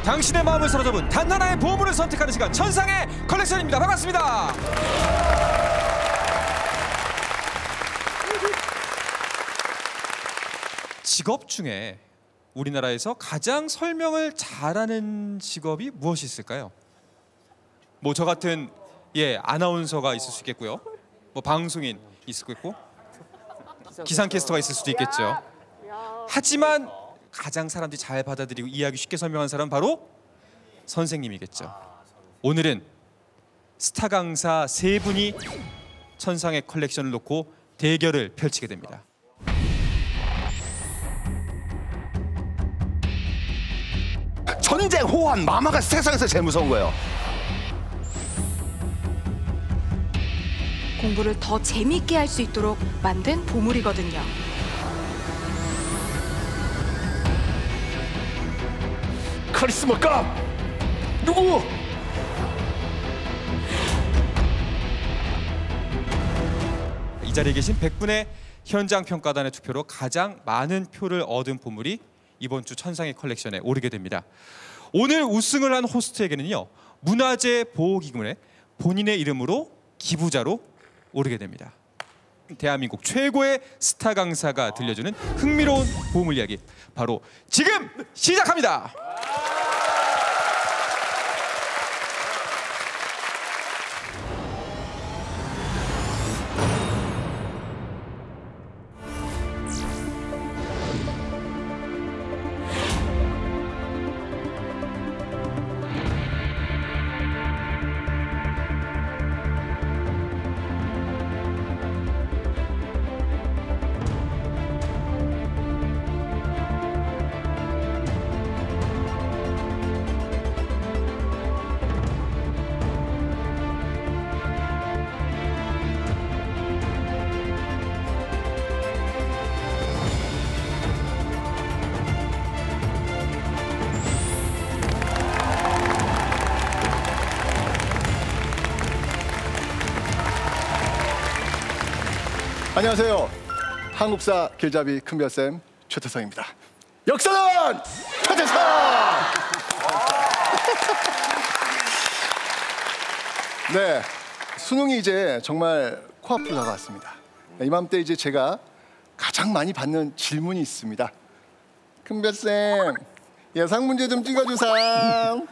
당신의 마음을 사로잡은 단 하나의 보물을 선택하는 시간, 천상의 컬렉션입니다. 반갑습니다. 직업 중에 우리나라에서 가장 설명을 잘하는 직업이 무엇이 있을까요? 뭐 저 같은 아나운서가 있을 수 있겠고요. 뭐 방송인 있을 수 있고 기상캐스터가 있을 수도 있겠죠. 하지만 가장 사람들이 잘 받아들이고 이해하기 쉽게 설명한 사람은 바로 선생님이겠죠. 오늘은 스타 강사 세 분이 천상의 컬렉션을 놓고 대결을 펼치게 됩니다. 전쟁, 호환, 마마가 세상에서 제일 무서운 거예요. 공부를 더 재미있게 할 수 있도록 만든 보물이거든요. 카리스마 값! 누구? 이 자리에 계신 100분의 현장 평가단의 투표로 가장 많은 표를 얻은 보물이 이번 주 천상의 컬렉션에 오르게 됩니다. 오늘 우승을 한 호스트에게는요, 문화재 보호기금에 본인의 이름으로 기부자로 오르게 됩니다. 대한민국 최고의 스타 강사가 들려주는 흥미로운 보물 이야기, 바로 지금 시작합니다. 안녕하세요. 한국사 길잡이 큰별쌤 최태성입니다. 역사는 최태성! 네, 수능이 이제 정말 코앞으로 다가왔습니다. 이맘때 이제 제가 가장 많이 받는 질문이 있습니다. 큰별쌤, 예상 문제 좀 찍어주상.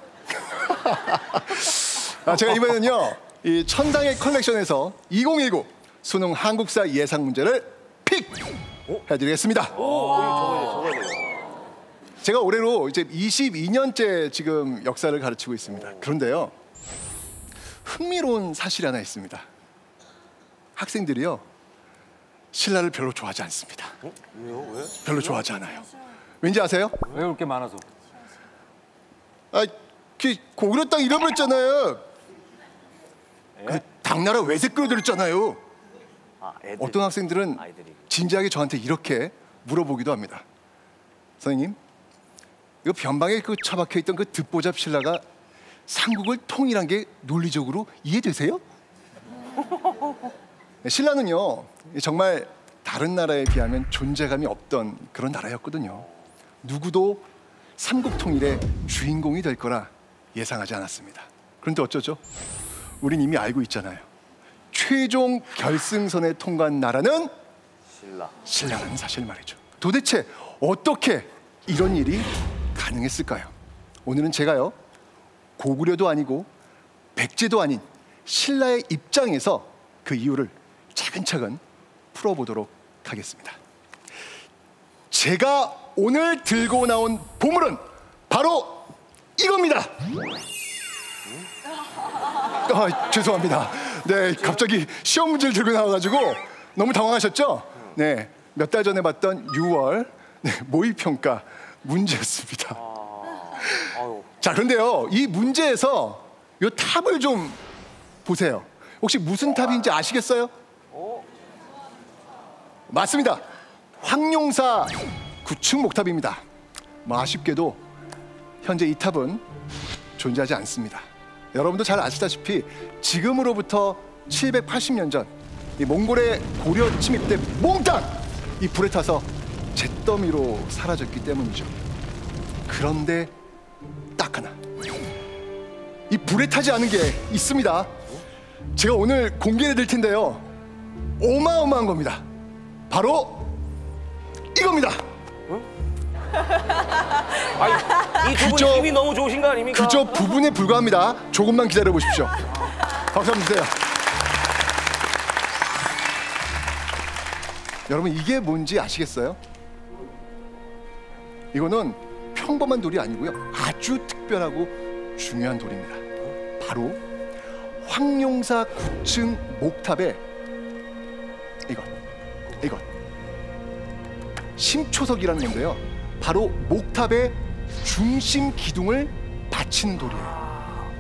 제가 이번에는요, 이 천상의 컬렉션에서 2019 수능 한국사 예상 문제를 픽 해드리겠습니다. 제가 올해로 이제 22년째 지금 역사를 가르치고 있습니다. 그런데요, 흥미로운 사실이 하나 있습니다. 학생들이요, 신라를 별로 좋아하지 않습니다. 왜요? 왜? 별로 좋아하지 않아요. 왠지 아세요? 왜 그렇게 많아서? 고구려 땅 잃어버렸잖아요. 그 당나라 외색 끌어들였잖아요. 어떤 학생들은 진지하게 저한테 이렇게 물어보기도 합니다. 선생님, 이거 변방에 그 처박혀 있던 그 듣보잡 신라가 삼국을 통일한 게 논리적으로 이해되세요? 신라는요, 정말 다른 나라에 비하면 존재감이 없던 그런 나라였거든요. 누구도 삼국 통일의 주인공이 될 거라 예상하지 않았습니다. 그런데 어쩌죠? 우린 이미 알고 있잖아요. 최종 결승선에 통과한 나라는 신라라는 사실 말이죠. 도대체 어떻게 이런 일이 가능했을까요? 오늘은 제가요, 고구려도 아니고 백제도 아닌 신라의 입장에서 그 이유를 차근차근 풀어보도록 하겠습니다. 제가 오늘 들고 나온 보물은 바로 이겁니다. 죄송합니다. 네, 갑자기 시험 문제를 들고 나와가지고 너무 당황하셨죠? 네, 몇 달 전에 봤던 6월 모의평가 문제였습니다. 자, 그런데요, 이 문제에서 이 탑을 좀 보세요. 혹시 무슨 탑인지 아시겠어요? 맞습니다. 황룡사 9층 목탑입니다. 아쉽게도 현재 이 탑은 존재하지 않습니다. 여러분도 잘 아시다시피 지금으로부터 780년 전 이 몽골의 고려 침입 때 몽땅 이 불에 타서 잿더미로 사라졌기 때문이죠. 그런데 딱 하나, 이 불에 타지 않은 게 있습니다. 제가 오늘 공개해 드릴 텐데요. 어마어마한 겁니다. 바로 이겁니다. 아니, 이 두 분 힘이 너무 좋으신 거 아닙니까? 그저 부분에 불과합니다. 조금만 기다려 보십시오. 박수 한번 주세요. 여러분, 이게 뭔지 아시겠어요? 이거는 평범한 돌이 아니고요, 아주 특별하고 중요한 돌입니다. 바로 황룡사 9층 목탑에 이것 심초석이라는 건데요, 바로 목탑의 중심 기둥을 받친 돌이에요.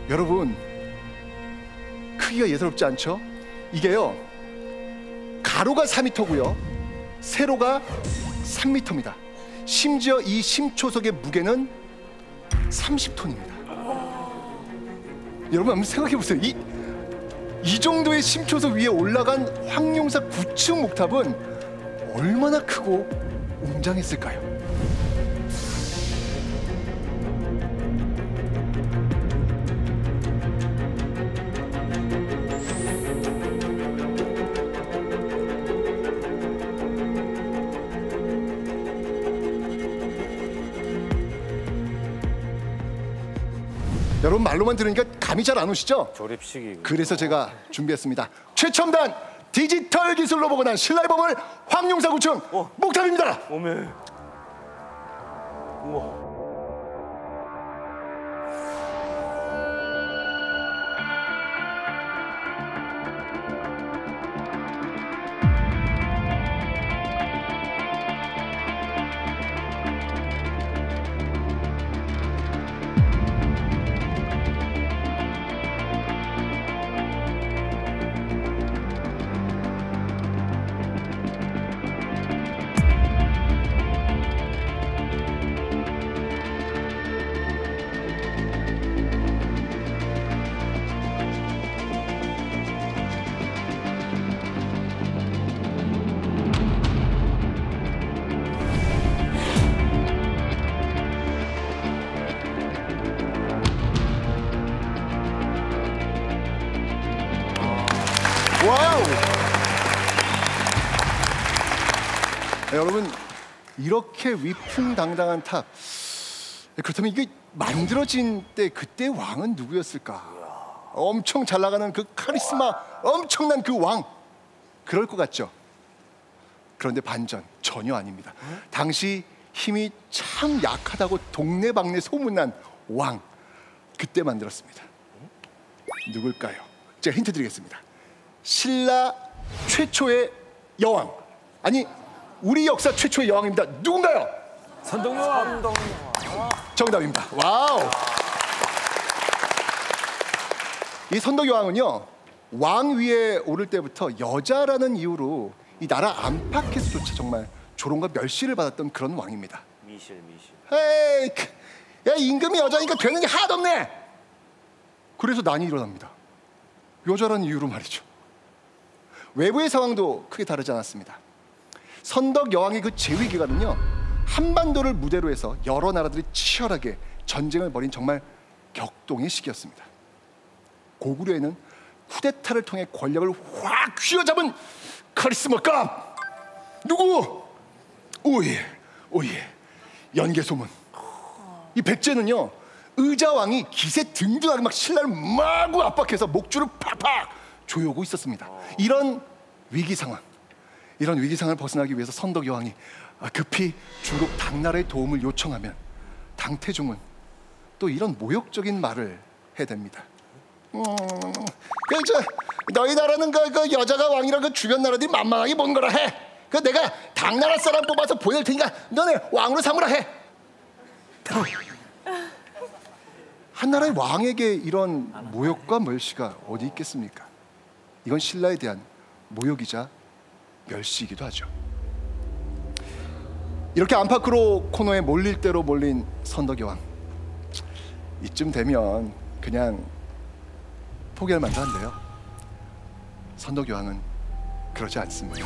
여러분, 크기가 예사롭지 않죠? 이게요, 가로가 4m고요, 세로가 3m입니다. 심지어 이 심초석의 무게는 30톤입니다. 여러분 한번 생각해 보세요. 이 정도의 심초석 위에 올라간 황룡사 9층 목탑은 얼마나 크고 웅장했을까요? 여러분, 말로만 들으니까 감이 잘 안 오시죠? 조립식이. 그래서 제가 준비했습니다. 최첨단 디지털 기술로 복원한 신라의 보물 황룡사 9층 목탑입니다. 오메. 우와. 와우! 여러분, 이렇게 위풍당당한 탑, 그렇다면 이게 만들어진 때 그때 왕은 누구였을까? 엄청 잘 나가는 그 카리스마, 엄청난 그 왕, 그럴 것 같죠? 그런데 반전, 전혀 아닙니다. 당시 힘이 참 약하다고 동네방네 소문난 왕, 그때 만들었습니다. 누굴까요? 제가 힌트 드리겠습니다. 신라 최초의 여왕, 아니 우리 역사 최초의 여왕입니다. 누군가요? 선동여왕. 정답입니다. 와우. 이 선덕여왕은요, 왕 위에 오를 때부터 여자라는 이유로 이 나라 안팎에서조차 정말 조롱과 멸시를 받았던 그런 왕입니다. 미실. 에이, 야, 임금이 여자니까 되는 게 하나도 없네. 그래서 난이 일어납니다. 여자라는 이유로 말이죠. 외부의 상황도 크게 다르지 않았습니다. 선덕 여왕의 그 재위 기간은요, 한반도를 무대로 해서 여러 나라들이 치열하게 전쟁을 벌인 정말 격동의 시기였습니다. 고구려에는 쿠데타를 통해 권력을 확 쥐어잡은 카리스마감, 누구? 오예, 연개소문. 이 백제는요, 의자왕이 기세 등등하게 막 신라를 마구 압박해서 목줄을 팍팍 조여오고 있었습니다. 이런 위기 상황을 벗어나기 위해서 선덕 여왕이 급히 중국 당나라의 도움을 요청하면 당태종은 또 이런 모욕적인 말을 해댑니다. 너희 나라는 그 여자가 왕이라 그 주변 나라들이 만만하게 보는 거라 해. 그 내가 당나라 사람 뽑아서 보낼 테니까 너네 왕으로 삼으라 해. 한 나라의 왕에게 이런 모욕과 멸시가 어디 있겠습니까? 이건 신라에 대한 모욕이자 멸시이기도 하죠. 이렇게 안팎으로 코너에 몰릴 대로 몰린 선덕여왕, 이쯤 되면 그냥 포기할 만도 한데요, 선덕여왕은 그러지 않습니다.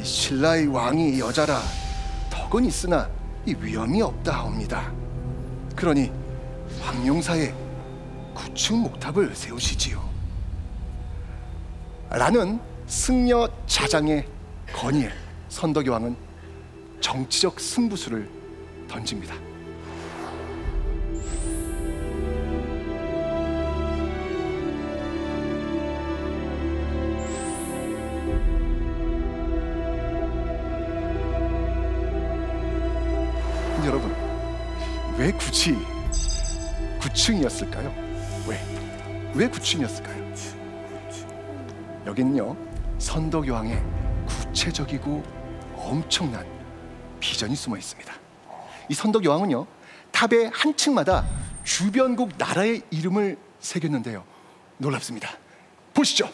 신라의 왕이 여자라 덕은 있으나 이 위험이 없다옵니다. 그러니 황룡사에 구층 목탑을 세우시지요. 라는 승려 자장의 건의에 선덕여 왕은 정치적 승부수를 던집니다. 여러분, 왜 굳이 9층이었을까요? 왜 9층이었을까요? 여기는요, 선덕여왕의 구체적이고 엄청난 비전이 숨어 있습니다. 이 선덕여왕은요, 탑의 한 층마다 주변국 나라의 이름을 새겼는데요. 놀랍습니다. 보시죠.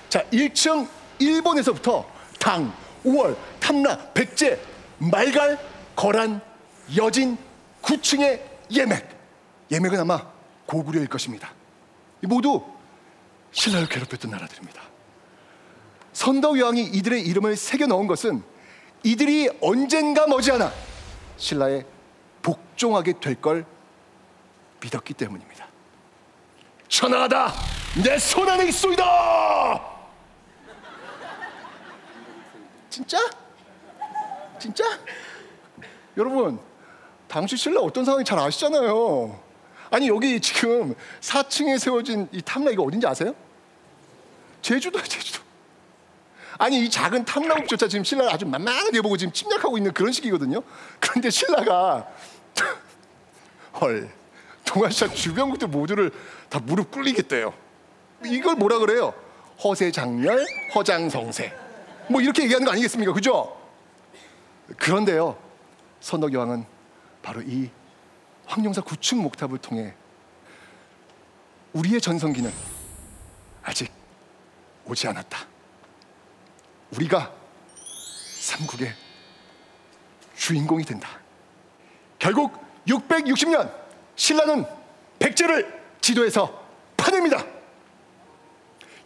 자, 1층 일본에서부터 당, 우월, 탐라, 백제, 말갈, 거란, 여진, 9층의 예맥. 예맥은 아마 고구려일 것입니다. 모두 신라를 괴롭혔던 나라들입니다. 선덕여왕이 이들의 이름을 새겨 넣은 것은 이들이 언젠가 머지않아 신라에 복종하게 될 걸 믿었기 때문입니다. 천하가 다 내 손 안에 있소이다. 진짜? 진짜? 여러분, 당시 신라 어떤 상황인지 잘 아시잖아요. 아니, 여기 지금 4층에 세워진 이 탐라, 이거 어딘지 아세요? 제주도야, 제주도. 아니, 이 작은 탐라국조차 지금 신라를 아주 만만하게 보고 지금 침략하고 있는 그런 시기거든요. 그런데 신라가 헐, 동아시아 주변국들 모두를 다 무릎 꿇리겠대요. 이걸 뭐라 그래요? 허세장렬, 허장성세, 뭐 이렇게 얘기하는 거 아니겠습니까? 그죠? 그런데요, 선덕여왕은 바로 이 황룡사 9층 목탑을 통해 우리의 전성기는 아직 오지 않았다. 우리가 삼국의 주인공이 된다. 결국 660년 신라는 백제를 지도에서 파냅니다.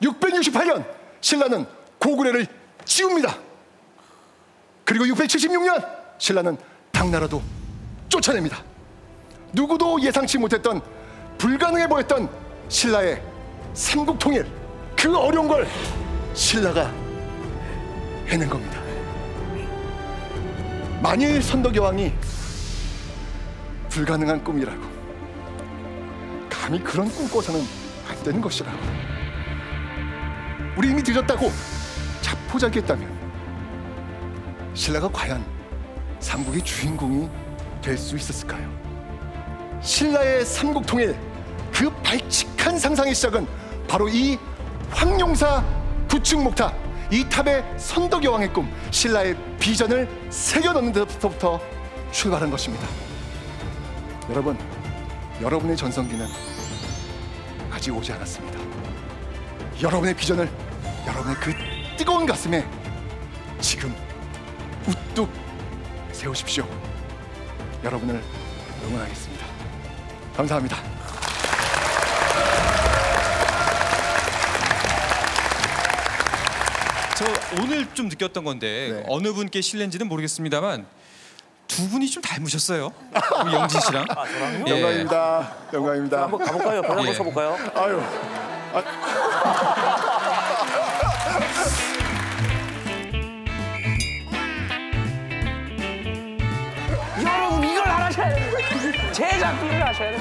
668년 신라는 고구려를 지웁니다. 그리고 676년 신라는 당나라도 쫓아냅니다. 누구도 예상치 못했던, 불가능해 보였던 신라의 삼국 통일, 그 어려운 걸 신라가 해낸 겁니다. 만일 선덕여왕이 불가능한 꿈이라고, 감히 그런 꿈 꿔서는 안 되는 것이라고, 우리 이미 늦었다고 자포자기했다면 신라가 과연 삼국의 주인공이 될 수 있었을까요? 신라의 삼국 통일, 그 발칙한 상상의 시작은 바로 이 황룡사 9층 목탑, 이 탑의 선덕여왕의 꿈, 신라의 비전을 새겨넣는 데서부터 출발한 것입니다. 여러분, 여러분의 전성기는 아직 오지 않았습니다. 여러분의 비전을 여러분의 그 뜨거운 가슴에 지금 우뚝 세우십시오. 여러분을 응원하겠습니다. 감사합니다. 저 오늘 좀 느꼈던 건데, 네. 어느 분께 실례인지는 모르겠습니다만 두 분이 좀 닮으셨어요. 우리 영진 씨랑. 저랑요? 예. 영광입니다. 영광입니다. 한번 가볼까요? 별 한번 예. 쳐볼까요? 아유, 여러분, 이걸 알아셔야 돼요. 제작비를 아셔야 돼요.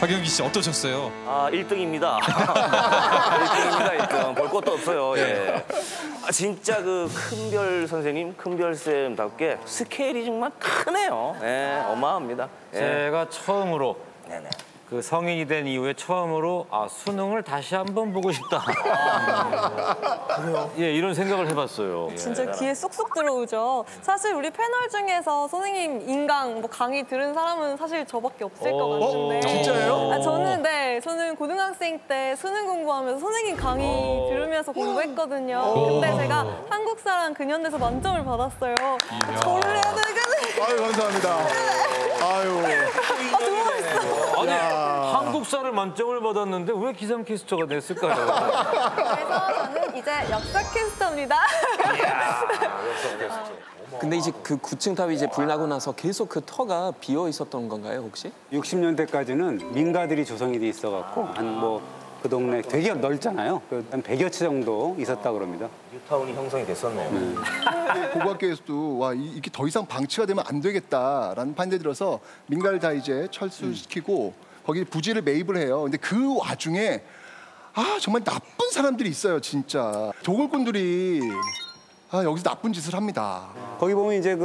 박영기 씨 어떠셨어요? 아, 1등입니다. 1등입니다, 1등. 볼 것도 없어요. 예. 아, 진짜 그 큰별 선생님, 큰별 쌤답게 스케일이 정말 크네요. 예, 어마합니다. 예. 제가 처음으로 네네. 그 성인이 된 이후에 처음으로 수능을 다시 한번 보고 싶다. 예, 이런 생각을 해봤어요. 진짜 귀에 쏙쏙 들어오죠. 사실 우리 패널 중에서 선생님 인강 뭐 강의 들은 사람은 사실 저밖에 없을 것 같은데. 진짜예요? 저는 고등학생 때 수능 공부하면서 선생님 강의 들으면서 공부했거든요. 근데 제가 한국사랑 근현대에서 만점을 받았어요. 저를 해야 되겠네. 아유, 감사합니다. 아유. 아니, 한국 한국사를 만점을 받았는데 왜 기상캐스터가 됐을까요? 그래서 저는 이제 역사 캐스터입니다. 근데 이제 그 9층 탑이 이제 불 나고 나서 계속 그 터가 비어 있었던 건가요, 혹시? 60년대까지는 민가들이 조성이 돼 있어갖고 한 뭐 그 동네 되게 넓잖아요. 한 100여 채 정도 있었다고 그럽니다. 뉴타운이 형성이 됐었네요. 고고학교에서도 와 이게 더 이상 방치가 되면 안 되겠다라는 판단이 들어서 민가를 다 이제 철수시키고 거기 부지를 매입을 해요. 근데 그 와중에 정말 나쁜 사람들이 있어요, 진짜. 도굴꾼들이 여기서 나쁜 짓을 합니다. 거기 보면 이제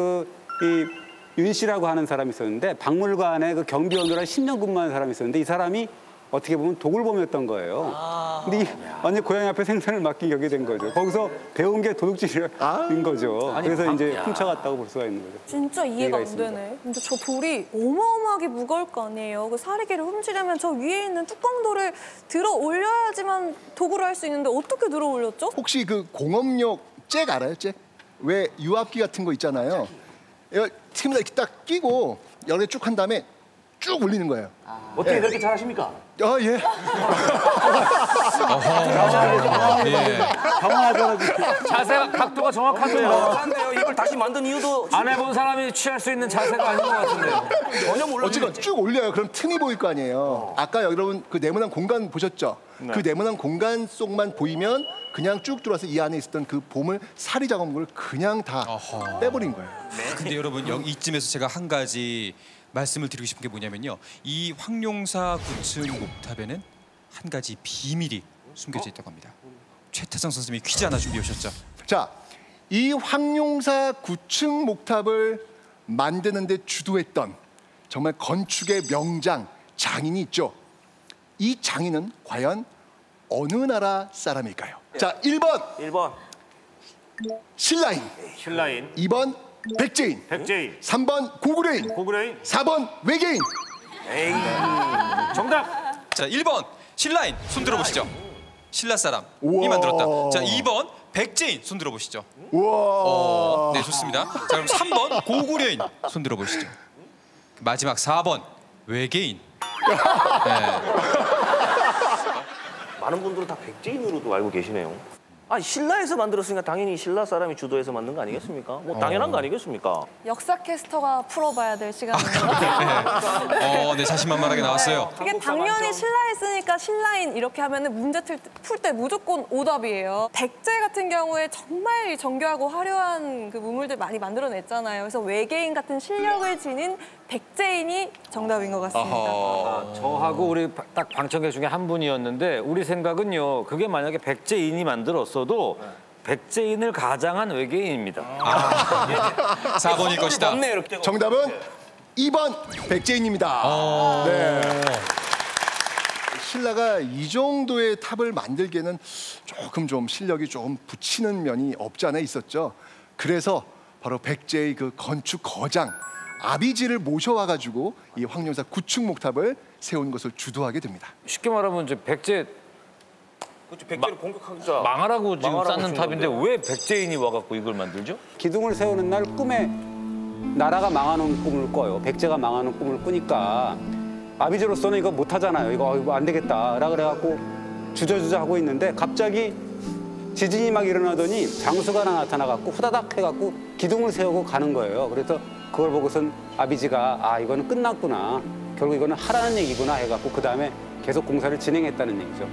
이 윤 씨라고 하는 사람이 있었는데 박물관에 그 경비원으로 한 10년 근무하는 사람이 있었는데 이 사람이 어떻게 보면 도굴범이었던 거예요. 근데 완전 고향 앞에 생선을 맡긴 격이 된 거죠. 거기서 배운 게 도둑질인 거죠. 그래서 이제 훔쳐갔다고 볼 수가 있는 거죠. 진짜 이해가 안 되네. 근데 저 돌이 어마어마하게 무거울 거 아니에요. 그 사리개를 훔치려면 저 위에 있는 뚜껑돌을 들어 올려야지만 도구를 할 수 있는데 어떻게 들어 올렸죠? 혹시 그 공업용 잭 알아요, 잭? 왜 유압기 같은 거 있잖아요. 이거 틈에다 이렇게 딱 끼고 여러 개 쭉 한 다음에 쭉 올리는 거예요. 어떻게 그렇게 잘하십니까? 예. 자세 각도가 정확하네요. 정확한데요. 이걸 다시 만든 이유도 안 해본 사람이 취할 수 있는 자세가 아닌 것 같은데요. 전혀 몰랐는데. 어쨌건 쭉 올려요. 그럼 틈이 보일 거 아니에요. 아까 여러분 그 네모난 공간 보셨죠? 그 네모난 공간 속만 보이면 그냥 쭉 들어와서 이 안에 있었던 그 보물 사리 작업물을 그냥 다 빼버린 거예요. 근데 여러분 이쯤에서 제가 한 가지 말씀을 드리고 싶은 게 뭐냐면요. 이 황룡사 9층 목탑에는 한 가지 비밀이 숨겨져 있다고 합니다. 최태성 선생님이 퀴즈 하나 준비해 오셨죠? 자, 이 황룡사 9층 목탑을 만드는 데 주도했던 정말 건축의 명장 장인이 있죠. 이 장인은 과연 어느 나라 사람일까요? 자, 1번 신라인, 2번 백제인, 3번 고구려인, 4번 외계인. 정답. 자, 1번 신라인 손 들어보시죠. 신라 사람이 우와. 만들었다. 자, 2번 백제인 손 들어보시죠. 우와. 네, 좋습니다. 자, 그럼 3번 고구려인 손 들어보시죠. 마지막 4번 외계인. 많은 분들은 다 백제인으로도 알고 계시네요. 신라에서 만들었으니까 당연히 신라 사람이 주도해서 만든 거 아니겠습니까? 뭐 당연한 거 아니겠습니까? 역사 캐스터가 풀어봐야 될 시간입니다. 네, 자신만만하게 나왔어요. 이게 당연히 신라에 쓰니까 신라인 이렇게 하면은 문제 풀 때 무조건 오답이에요. 백제 같은 경우에 정말 정교하고 화려한 그 무물들 많이 만들어냈잖아요. 그래서 외계인 같은 실력을 지닌 백제인이 정답인 것 같습니다. 저하고 우리 딱 방청객 중에 한 분이었는데 우리 생각은요. 그게 만약에 백제인이 만들었어도 백제인을 가장한 외계인입니다. 4번일 것이다. 정답은 2번 백제인입니다. 네. 신라가 이 정도의 탑을 만들기에는 조금 좀 실력이 좀 붙이는 면이 없지 않아 있었죠. 그래서 바로 백제의 그 건축 거장 아비지를 모셔와가지고 이 황룡사 9층 목탑을 세운 것을 주도하게 됩니다. 쉽게 말하면 이제 백제를 공격하자. 망하라고 지금 망하라고 쌓는 탑인데 왜 백제인이 와갖고 이걸 만들죠? 기둥을 세우는 날 꿈에 나라가 망하는 꿈을 꿔요. 백제가 망하는 꿈을 꾸니까 아비지로서는 이거 못하잖아요. 이거 안 되겠다라 그래갖고 주저주저 하고 있는데 갑자기 지진이 막 일어나더니 장수가 하나 나타나갖고 후다닥 해갖고 기둥을 세우고 가는 거예요. 그래서 그걸 보고선 아비지가 이거는 끝났구나. 결국 이거는 하라는 얘기구나 해갖고 그 다음에 계속 공사를 진행했다는 얘기죠.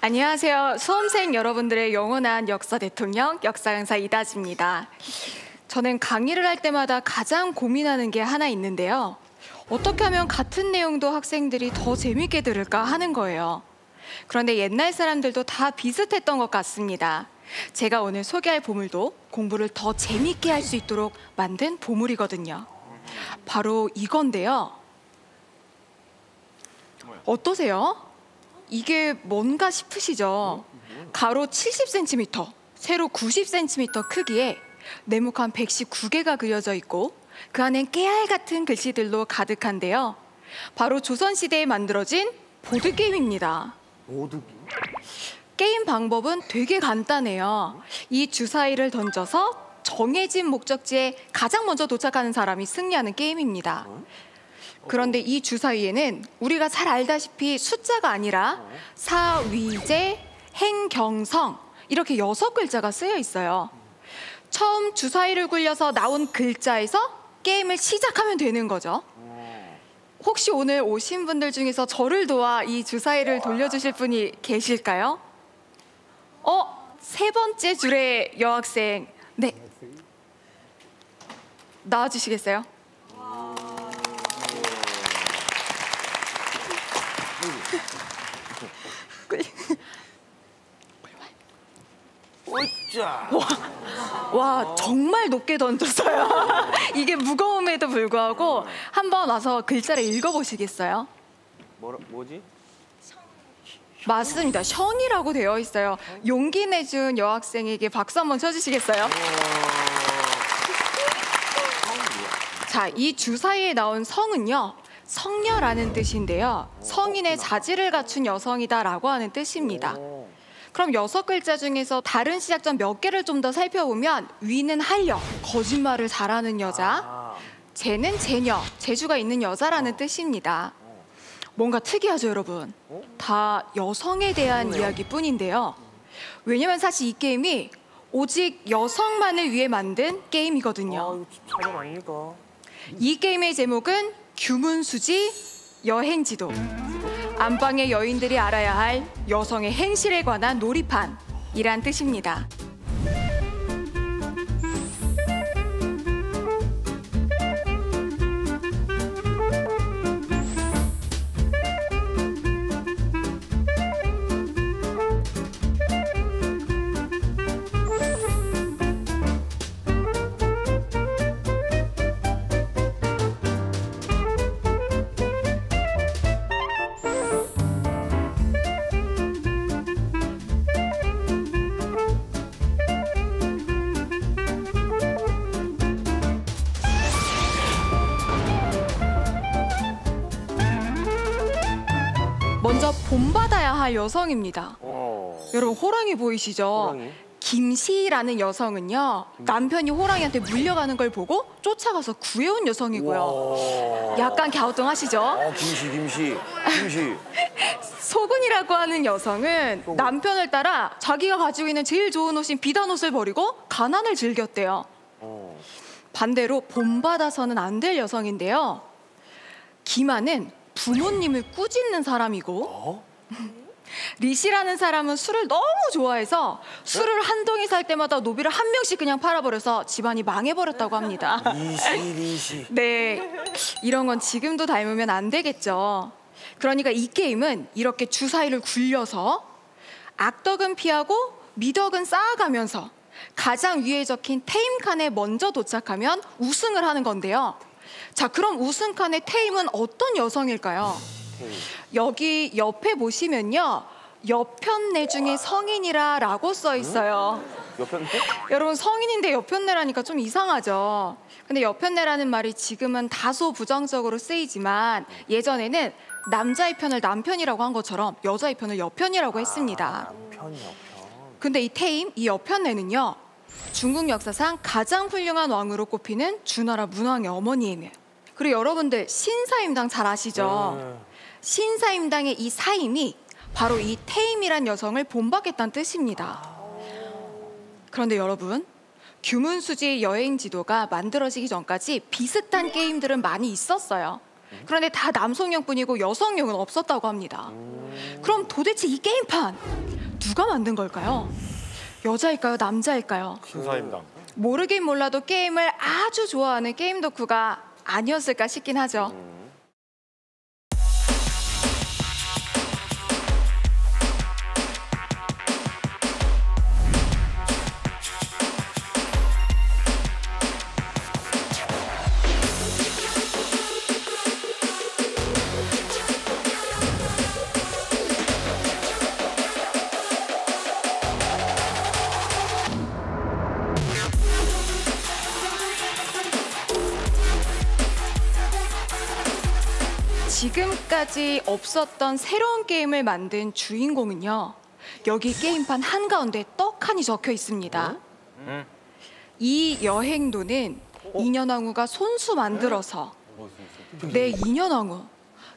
안녕하세요. 수험생 여러분들의 영원한 역사 대통령 역사 강사 이다지입니다. 저는 강의를 할 때마다 가장 고민하는 게 하나 있는데요. 어떻게 하면 같은 내용도 학생들이 더 재밌게 들을까 하는 거예요. 그런데 옛날 사람들도 다 비슷했던 것 같습니다. 제가 오늘 소개할 보물도 공부를 더 재밌게 할 수 있도록 만든 보물이거든요. 바로 이건데요. 어떠세요? 이게 뭔가 싶으시죠? 가로 70cm, 세로 90cm 크기에 네모칸 119개가 그려져 있고 그 안엔 깨알 같은 글씨들로 가득한데요. 바로 조선시대에 만들어진 보드게임입니다. 게임 방법은 되게 간단해요. 이 주사위를 던져서 정해진 목적지에 가장 먼저 도착하는 사람이 승리하는 게임입니다. 그런데 이 주사위에는 우리가 잘 알다시피 숫자가 아니라 사위제, 행경성 이렇게 6글자가 쓰여 있어요. 처음 주사위를 굴려서 나온 글자에서 게임을 시작하면 되는 거죠. 혹시 오늘 오신 분들 중에서 저를 도와 이 주사위를 돌려주실 분이 계실까요? 세 번째 줄의 여학생. 네. 나와주시겠어요? 와, 정말 높게 던졌어요. 이게 무거움에도 불구하고 한번 와서 글자를 읽어보시겠어요? 뭐지? 맞습니다. 션이라고 되어 있어요. 용기 내준 여학생에게 박수 한번 쳐주시겠어요? 자, 이 주사위에 나온 성은요, 성녀라는 뜻인데요. 성인의 자질을 갖춘 여성이다라고 하는 뜻입니다. 그럼 6글자 중에서 다른 시작점 몇 개를 좀 더 살펴보면 위는 한려, 거짓말을 잘하는 여자, 재는 재녀, 재주가 있는 여자라는 뜻입니다. 뭔가 특이하죠, 여러분? 다 여성에 대한 이야기뿐인데요. 왜냐면 사실 이 게임이 오직 여성만을 위해 만든 게임이거든요. 촬영 아닙니까? 이 게임의 제목은 규문수지 여행지도. 안방의 여인들이 알아야 할 여성의 행실에 관한 놀이판이란 뜻입니다. 먼저 본받아야 할 여성입니다. 여러분 호랑이 보이시죠? 호랑이? 김씨라는 여성은요, 남편이 호랑이한테 물려가는 걸 보고 쫓아가서 구해온 여성이고요. 약간 갸우뚱하시죠? 김씨. 소근이라고 하는 여성은 남편을 따라 자기가 가지고 있는 제일 좋은 옷인 비단 옷을 버리고 가난을 즐겼대요. 반대로 본받아서는 안 될 여성인데요. 김아는 부모님을 꾸짖는 사람이고 리시라는 사람은 술을 너무 좋아해서 술을 한 동이 살 때마다 노비를 한 명씩 그냥 팔아버려서 집안이 망해버렸다고 합니다. 리시. 네, 이런 건 지금도 닮으면 안 되겠죠. 그러니까 이 게임은 이렇게 주사위를 굴려서 악덕은 피하고 미덕은 쌓아가면서 가장 위에 적힌 테임칸에 먼저 도착하면 우승을 하는 건데요. 자, 그럼 우승칸의 테임은 어떤 여성일까요? 여기 옆에 보시면요, 여편네 중에 성인이라라고 써 있어요. 여편네? 여러분 성인인데 여편네라니까 좀 이상하죠. 근데 여편네라는 말이 지금은 다소 부정적으로 쓰이지만 예전에는 남자의 편을 남편이라고 한 것처럼 여자의 편을 여편이라고 했습니다. 남편. 근데 이 테임, 이 여편네는요, 중국 역사상 가장 훌륭한 왕으로 꼽히는 주나라 문왕의 어머니예요. 그리고 여러분들 신사임당 잘 아시죠? 신사임당의 이 사임이 바로 이 테임이란 여성을 본받겠다는 뜻입니다. 그런데 여러분, 규문수지 여행지도가 만들어지기 전까지 비슷한 게임들은 많이 있었어요. 그런데 다 남성용뿐이고 여성용은 없었다고 합니다. 그럼 도대체 이 게임판 누가 만든 걸까요? 여자일까요? 남자일까요? 신사임당. 모르긴 몰라도 게임을 아주 좋아하는 게임 덕후가 아니었을까 싶긴 하죠. 지금까지 없었던 새로운 게임을 만든 주인공은요. 여기 게임판 한가운데 떡하니 적혀 있습니다. 이 여행도는 인현왕후가 손수 만들어서 네, 인현왕후.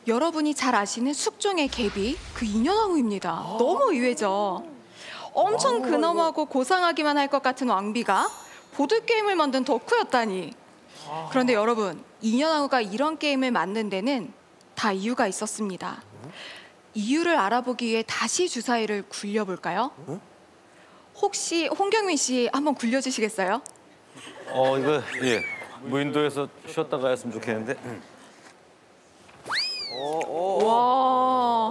여러분이 잘 아시는 숙종의 갭이 그 인현왕후입니다. 너무 의외죠. 엄청 근엄하고 고상하기만 할 것 같은 왕비가 보드게임을 만든 덕후였다니. 그런데 여러분, 인현왕후가 이런 게임을 만든 데는 다 이유가 있었습니다. 이유를 알아보기 위해 다시 주사위를 굴려볼까요? 혹시 홍경민 씨 한번 굴려주시겠어요? 이거 예 무인도에서 쉬었다가 했으면 좋겠는데.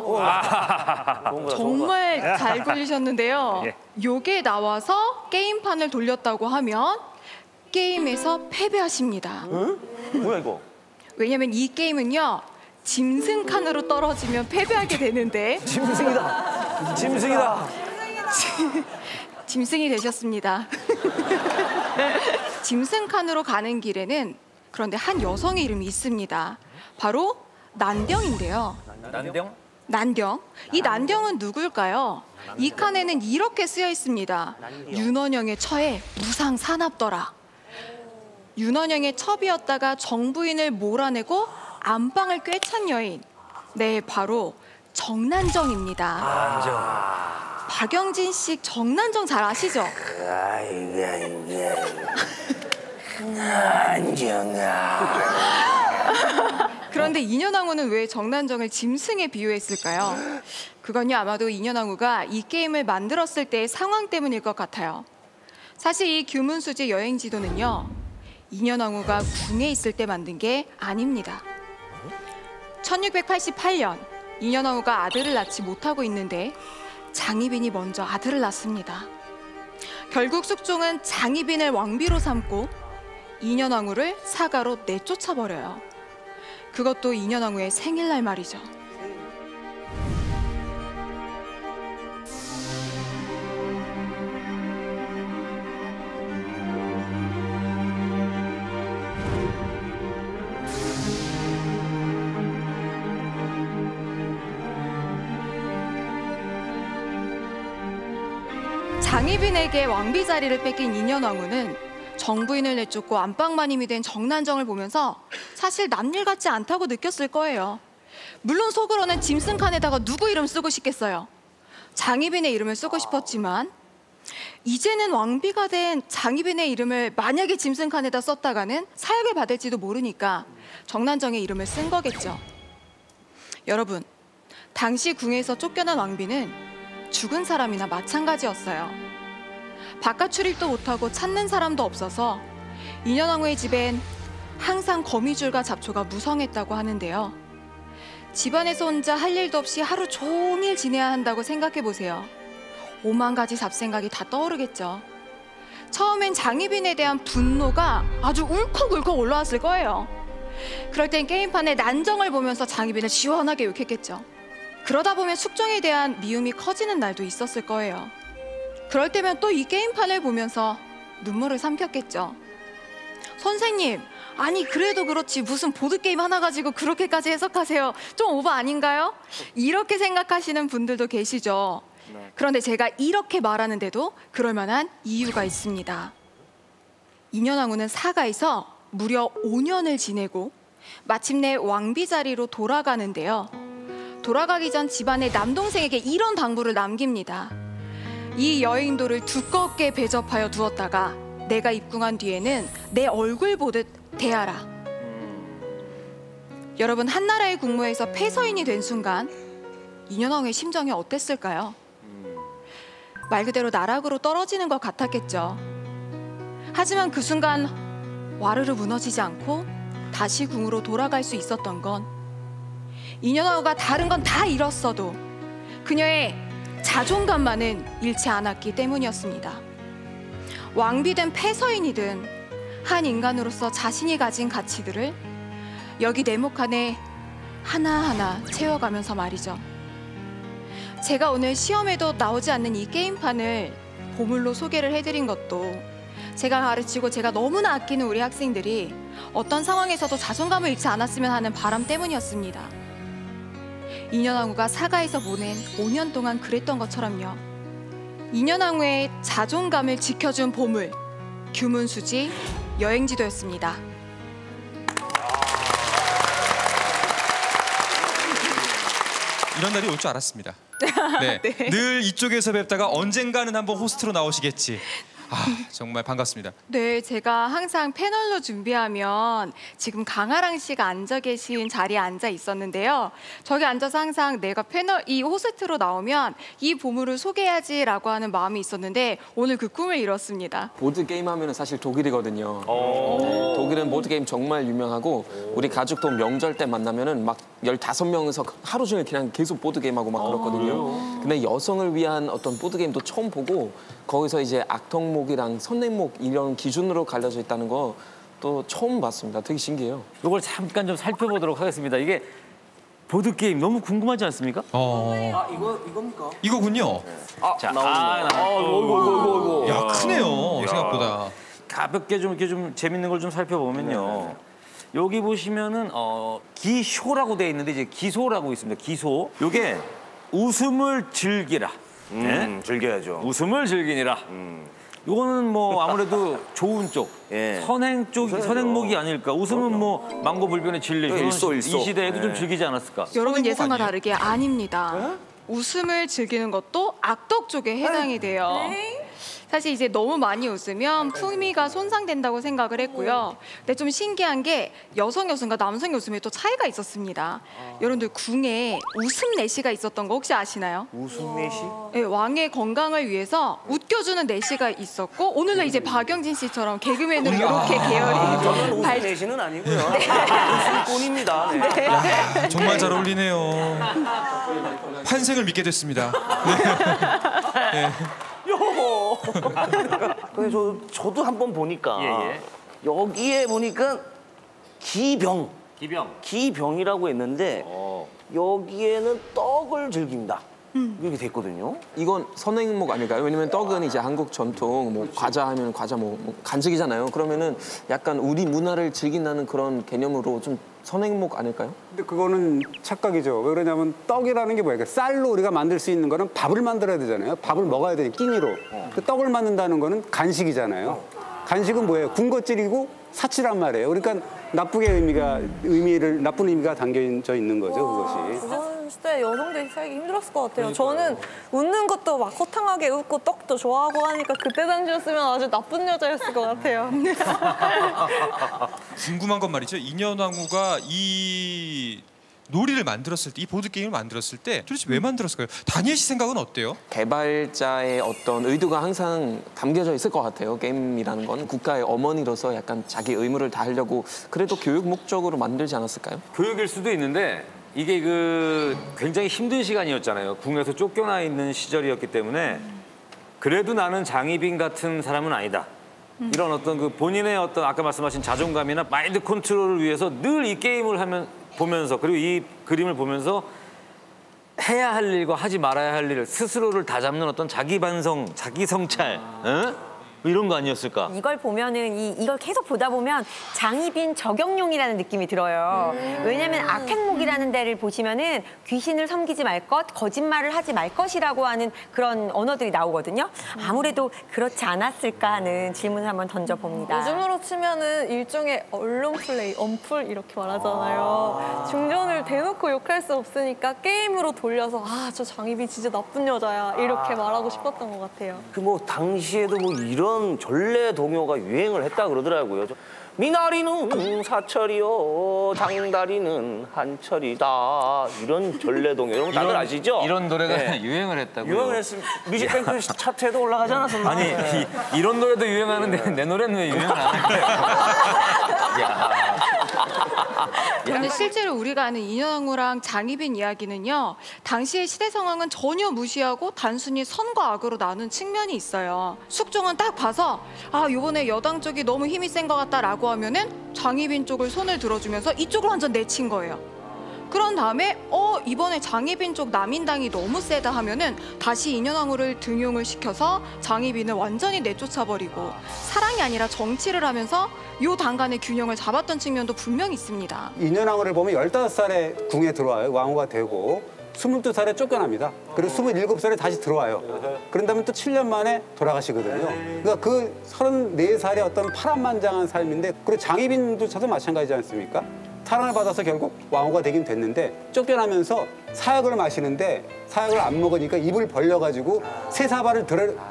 와, 정말 잘 굴리셨는데요. 예. 요게 나와서 게임판을 돌렸다고 하면 게임에서 패배하십니다. 뭐야 이거? 왜냐면 이 게임은요, 짐승칸으로 떨어지면 패배하게 되는데. 짐승이다. 짐승이다. 짐승이 되셨습니다. 짐승칸으로 가는 길에는 그런데 한 여성의 이름이 있습니다. 바로 난경인데요. 난경? 난경. 이 난경은 누굴까요? 이 칸에는 이렇게 쓰여 있습니다. 윤원영의 처에 무상 사납더라. 윤원영의 첩이었다가 정부인을 몰아내고 안방을 꿰찬 여인. 네, 바로 정난정입니다. 박영진 씨 정난정 잘 아시죠? 그런데 인현왕후는 왜 정난정을 짐승에 비유했을까요? 그건요, 아마도 인현왕후가 이 게임을 만들었을 때의 상황 때문일 것 같아요. 사실 이 규문수지 여행지도는요, 인현왕후가 궁에 있을 때 만든 게 아닙니다. 1688년 인현왕후가 아들을 낳지 못하고 있는데 장희빈이 먼저 아들을 낳습니다. 결국 숙종은 장희빈을 왕비로 삼고 인현왕후를 사가로 내쫓아버려요. 그것도 인현왕후의 생일날 말이죠. 장희빈에게 왕비 자리를 뺏긴 인현왕후는 정부인을 내쫓고 안방마님이 된 정난정을 보면서 사실 남일 같지 않다고 느꼈을 거예요. 물론 속으로는 짐승칸에다가 누구 이름 쓰고 싶겠어요. 장희빈의 이름을 쓰고 싶었지만 이제는 왕비가 된 장희빈의 이름을 만약에 짐승칸에다 썼다가는 사역을 받을지도 모르니까 정난정의 이름을 쓴 거겠죠. 여러분, 당시 궁에서 쫓겨난 왕비는 죽은 사람이나 마찬가지였어요. 바깥 출입도 못하고 찾는 사람도 없어서 인현왕후의 집엔 항상 거미줄과 잡초가 무성했다고 하는데요. 집안에서 혼자 할 일도 없이 하루 종일 지내야 한다고 생각해보세요. 5만 가지 잡생각이 다 떠오르겠죠. 처음엔 장희빈에 대한 분노가 아주 울컥울컥 올라왔을 거예요. 그럴 땐 게임판에 난정을 보면서 장희빈을 시원하게 욕했겠죠. 그러다 보면 숙종에 대한 미움이 커지는 날도 있었을 거예요. 그럴 때면 또 이 게임판을 보면서 눈물을 삼켰겠죠. 선생님, 아니 그래도 그렇지 무슨 보드게임 하나 가지고 그렇게까지 해석하세요. 좀 오버 아닌가요? 이렇게 생각하시는 분들도 계시죠. 그런데 제가 이렇게 말하는데도 그럴 만한 이유가 있습니다. 인현왕후는 사가에서 무려 5년을 지내고 마침내 왕비 자리로 돌아가는데요. 돌아가기 전 집안의 남동생에게 이런 당부를 남깁니다. 이 여인도를 두껍게 배접하여 두었다가 내가 입궁한 뒤에는 내 얼굴 보듯 대하라. 여러분, 한나라의 국무에서 폐서인이 된 순간 인현왕후의 심정이 어땠을까요? 말 그대로 나락으로 떨어지는 것 같았겠죠. 하지만 그 순간 와르르 무너지지 않고 다시 궁으로 돌아갈 수 있었던 건 인현왕후가 다른 건 다 잃었어도 그녀의 자존감만은 잃지 않았기 때문이었습니다. 왕비든 패서인이든 한 인간으로서 자신이 가진 가치들을 여기 네모 칸에 하나하나 채워가면서 말이죠. 제가 오늘 시험에도 나오지 않는 이 게임판을 보물로 소개를 해드린 것도 제가 가르치고 제가 너무나 아끼는 우리 학생들이 어떤 상황에서도 자존감을 잃지 않았으면 하는 바람 때문이었습니다. 인현왕후가 사가에서 보낸 5년 동안 그랬던 것처럼요. 인현왕후의 자존감을 지켜준 보물, 규문수지 여행지도였습니다. 이런 날이 올 줄 알았습니다. 네. 네. 늘 이쪽에서 뵙다가 언젠가는 한번 호스트로 나오시겠지. 아, 정말 반갑습니다. 네, 제가 항상 패널로 준비하면 지금 강아랑 씨가 앉아 계신 자리에 앉아 있었는데요. 저기 앉아서 항상 내가 패널 이 호스트로 나오면 이 보물을 소개해야지라고 하는 마음이 있었는데 오늘 그 꿈을 이뤘습니다. 보드 게임 하면은 사실 독일이거든요. 독일은 보드 게임 정말 유명하고 우리 가족도 명절 때 만나면은 막 15명에서 하루 종일 그냥 계속 보드 게임하고 막 그렇거든요. 근데 여성을 위한 어떤 보드 게임도 처음 보고 거기서 이제 악덕목이랑 선행목 이런 기준으로 갈려져 있다는 거 또 처음 봤습니다. 되게 신기해요. 이걸 잠깐 좀 살펴보도록 하겠습니다. 이게 보드 게임 너무 궁금하지 않습니까? 이겁니까? 이거군요. 자, 이거. 야, 크네요. 생각보다. 가볍게 좀 이렇게 좀 재밌는 걸 좀 살펴보면요. 여기 보시면은 기쇼라고 돼 있는데 이제 기소라고 있습니다. 기소. 요게 웃음을 즐기라. 네? 즐겨야죠. 웃음을 즐기니라. 요거는 뭐 아무래도 좋은 쪽, 예. 선행 쪽, 선행목이 아닐까. 웃음은 뭐 망고불변의 진리. 일소. 이 시대에도 좀 즐기지 않았을까. 여러분 예상과 아니에요? 다르게 아닙니다. 웃음을 즐기는 것도 악덕 쪽에 해당이 돼요. 사실 이제 너무 많이 웃으면 품위가 손상된다고 생각을 했고요. 근데 좀 신기한 게 여성의 웃음과 남성의 웃음에 또 차이가 있었습니다. 여러분들 궁에 웃음 내시가 있었던 거 혹시 아시나요? 웃음 내시? 네, 왕의 건강을 위해서 웃겨주는 내시가 있었고 오늘날 이제 박영진 씨처럼 개그맨으로 이렇게 계열이 저는 웃음 발- 내시는 아니고요. 웃음꾼입니다. 네. 야, 정말 잘 어울리네요. 환생을 믿게 됐습니다. 네. 근데 저도 한번 보니까 예. 여기에 보니까 기병. 기병이라고 했는데 여기에는 떡을 즐긴다. 이렇게 됐거든요. 이건 선행목 아닐까요? 왜냐면 떡은 이제 한국 전통 뭐 과자 하면 과자 뭐 간식이잖아요. 그러면은 약간 우리 문화를 즐긴다는 그런 개념으로 좀 선행목 아닐까요? 근데 그거는 착각이죠. 왜 그러냐면 떡이라는 게 뭐예요? 그러니까 쌀로 우리가 만들 수 있는 거는 밥을 만들어야 되잖아요. 밥을 먹어야 되니 끼니로. 근데 떡을 만든다는 거는 간식이잖아요. 간식은 뭐예요? 군것질이고 사치란 말이에요. 그러니까 나쁜 의미가 담겨져 있는 거죠, 그것이. 그전 시대 여성들이 살기 힘들었을 것 같아요. 저는 웃는 것도 막 허탕하게 웃고 떡도 좋아하고 하니까 그때 당시였으면 아주 나쁜 여자였을 것 같아요. 궁금한 건 말이죠. 인현왕후가 이 놀이를 만들었을 때, 이 보드 게임을 만들었을 때 도대체 왜 만들었을까요? 다니엘 씨 생각은 어때요? 개발자의 어떤 의도가 항상 담겨져 있을 것 같아요. 게임이라는 건 국가의 어머니로서 약간 자기 의무를 다하려고 그래도 교육 목적으로 만들지 않았을까요? 교육일 수도 있는데 이게 그 굉장히 힘든 시간이었잖아요. 궁에서 쫓겨나 있는 시절이었기 때문에 그래도 나는 장희빈 같은 사람은 아니다. 이런 어떤 그 본인의 어떤 아까 말씀하신 자존감이나 마인드 컨트롤을 위해서 늘 이 게임을 보면서 그리고 이 그림을 보면서 해야 할 일과 하지 말아야 할 일을 스스로를 다잡는 어떤 자기 반성, 자기 성찰, 이런 거 아니었을까? 이걸 보면은 이걸 계속 보다 보면 장희빈 적용용이라는 느낌이 들어요. 왜냐하면 악행목이라는 데를 보시면은 귀신을 섬기지 말 것, 거짓말을 하지 말 것이라고 하는 그런 언어들이 나오거든요. 아무래도 그렇지 않았을까 하는 질문을 한번 던져봅니다. 요즘으로 치면은 일종의 언론 플레이, 언플 이렇게 말하잖아요. 중전을 대놓고 욕할 수 없으니까 게임으로 돌려서 저 장희빈 진짜 나쁜 여자야 이렇게 말하고 싶었던 것 같아요. 그 뭐 당시에도 뭐 이런 이런 전래동요가 유행을 했다 그러더라고요. 미나리는 사철이요, 장다리는 한철이다. 이런 전래동요. 이런 거 다들 아시죠? 이런 노래가 네. 유행을 했다고요? 유행을 했습니다. 뮤직뱅크 차트에도 올라가지 않았었나? 아니 이런 노래도 유행하는데 내 노래는 왜 유행을 안 할까요? 야. 그런데 실제로 우리가 아는 인현왕후랑 장희빈 이야기는요. 당시의 시대 상황은 전혀 무시하고 단순히 선과 악으로 나눈 측면이 있어요. 숙종은 딱 봐서 아 이번에 여당 쪽이 너무 힘이 센 것 같다라고 하면은 장희빈 쪽을 손을 들어주면서 이쪽을 완전 내친 거예요. 그런 다음에 이번에 장희빈 쪽 남인당이 너무 세다 하면은 다시 인현왕후를 등용을 시켜서 장희빈을 완전히 내쫓아버리고 사랑이 아니라 정치를 하면서 요 당 간의 균형을 잡았던 측면도 분명히 있습니다. 인현왕후를 보면 15살에 궁에 들어와요. 왕후가 되고 22살에 쫓겨납니다. 그리고 27살에 다시 들어와요. 그런 다음에 또 7년 만에 돌아가시거든요. 그러니까 그 34살의 어떤 파란만장한 삶인데 그리고 장희빈도 저도 마찬가지지 않습니까? 사랑을 받아서 결국 왕후가 되긴 됐는데 쫓겨나면서 사약을 마시는데 사약을 안 먹으니까 입을 벌려가지고 새 사발을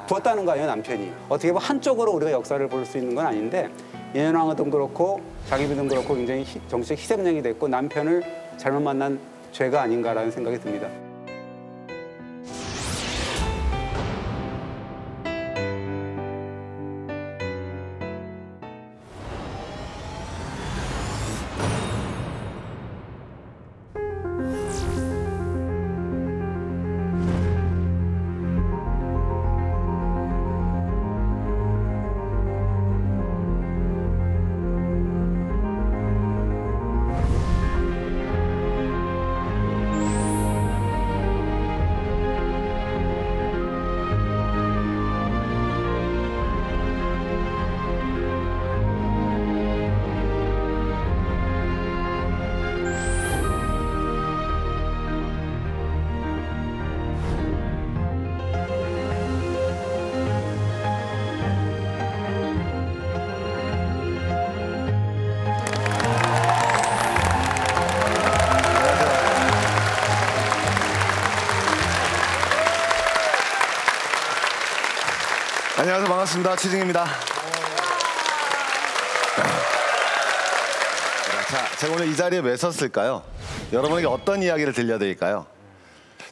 부었다는 거 아니에요, 남편이. 어떻게 보면 한쪽으로 우리가 역사를 볼 수 있는 건 아닌데 인현왕후도 그렇고 장희빈도 그렇고 굉장히 정치적 희생양이 됐고 남편을 잘못 만난 죄가 아닌가라는 생각이 듭니다. 안녕하세요. 반갑습니다. 치징입니다. 자, 제가 오늘 이 자리에 왜 섰을까요? 여러분에게 어떤 이야기를 들려드릴까요?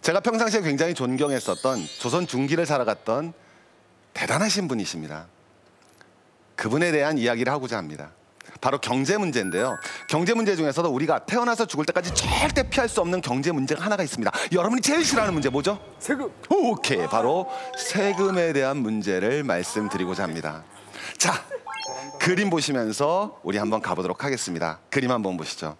제가 평상시에 굉장히 존경했었던 조선 중기를 살아갔던 대단하신 분이십니다. 그분에 대한 이야기를 하고자 합니다. 바로 경제 문제인데요. 경제 문제 중에서도 우리가 태어나서 죽을 때까지 절대 피할 수 없는 경제 문제가 하나가 있습니다. 여러분이 제일 싫어하는 문제 뭐죠? 세금. 오케이, 바로 세금에 대한 문제를 말씀드리고자 합니다. 자, 그림 보시면서 우리 한번 가보도록 하겠습니다. 그림 한번 보시죠.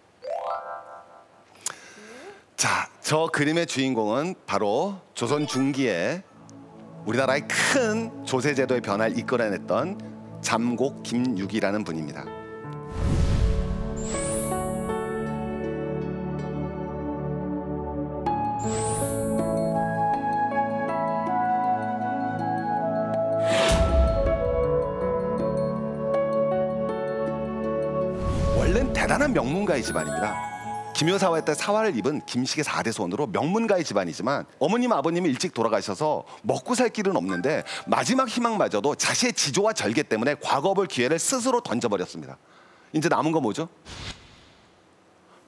자, 저 그림의 주인공은 바로 조선 중기에 우리나라의 큰 조세제도의 변화를 이끌어냈던 잠곡 김육이라는 분입니다. 원래는 대단한 명문가의 집안입니다. 김효사화 때 사활을 입은 김씨의 4대 손으로 명문가의 집안이지만 어머님 아버님이 일찍 돌아가셔서 먹고 살 길은 없는데 마지막 희망마저도 자신의 지조와 절개 때문에 과거볼 기회를 스스로 던져버렸습니다. 이제 남은 거 뭐죠?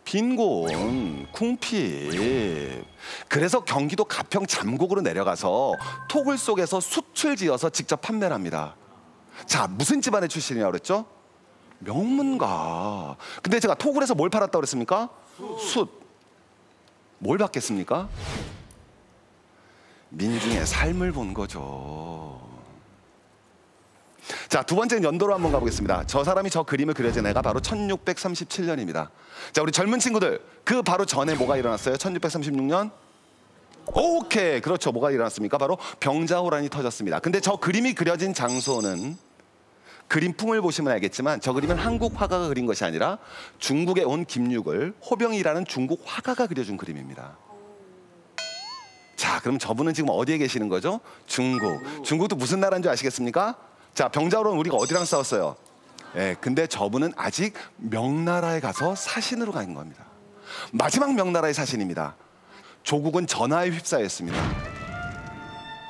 빈곤, 궁핍. 그래서 경기도 가평 잠곡으로 내려가서 토굴 속에서 숯을 지어서 직접 판매를 합니다. 자, 무슨 집안의 출신이라고 그랬죠? 명문가. 근데 제가 토굴에서 뭘 팔았다고 그랬습니까? 숯. 뭘 받겠습니까? 민중의 삶을 본 거죠. 자, 두 번째는 연도로 한번 가보겠습니다. 저 사람이 저 그림을 그려진 해가 바로 1637년입니다. 자, 우리 젊은 친구들, 그 바로 전에 뭐가 일어났어요? 1636년? 오케이, 그렇죠. 뭐가 일어났습니까? 바로 병자호란이 터졌습니다. 근데 저 그림이 그려진 장소는 그림풍을 보시면 알겠지만 저 그림은 한국 화가가 그린 것이 아니라 중국에 온 김육을 호병이라는 중국 화가가 그려준 그림입니다. 자, 그럼 저분은 지금 어디에 계시는 거죠? 중국. 중국도 무슨 나라인 줄 아시겠습니까? 자, 병자호란 우리가 어디랑 싸웠어요? 예, 근데 저분은 아직 명나라에 가서 사신으로 간 겁니다. 마지막 명나라의 사신입니다. 조국은 전하에 휩싸였습니다.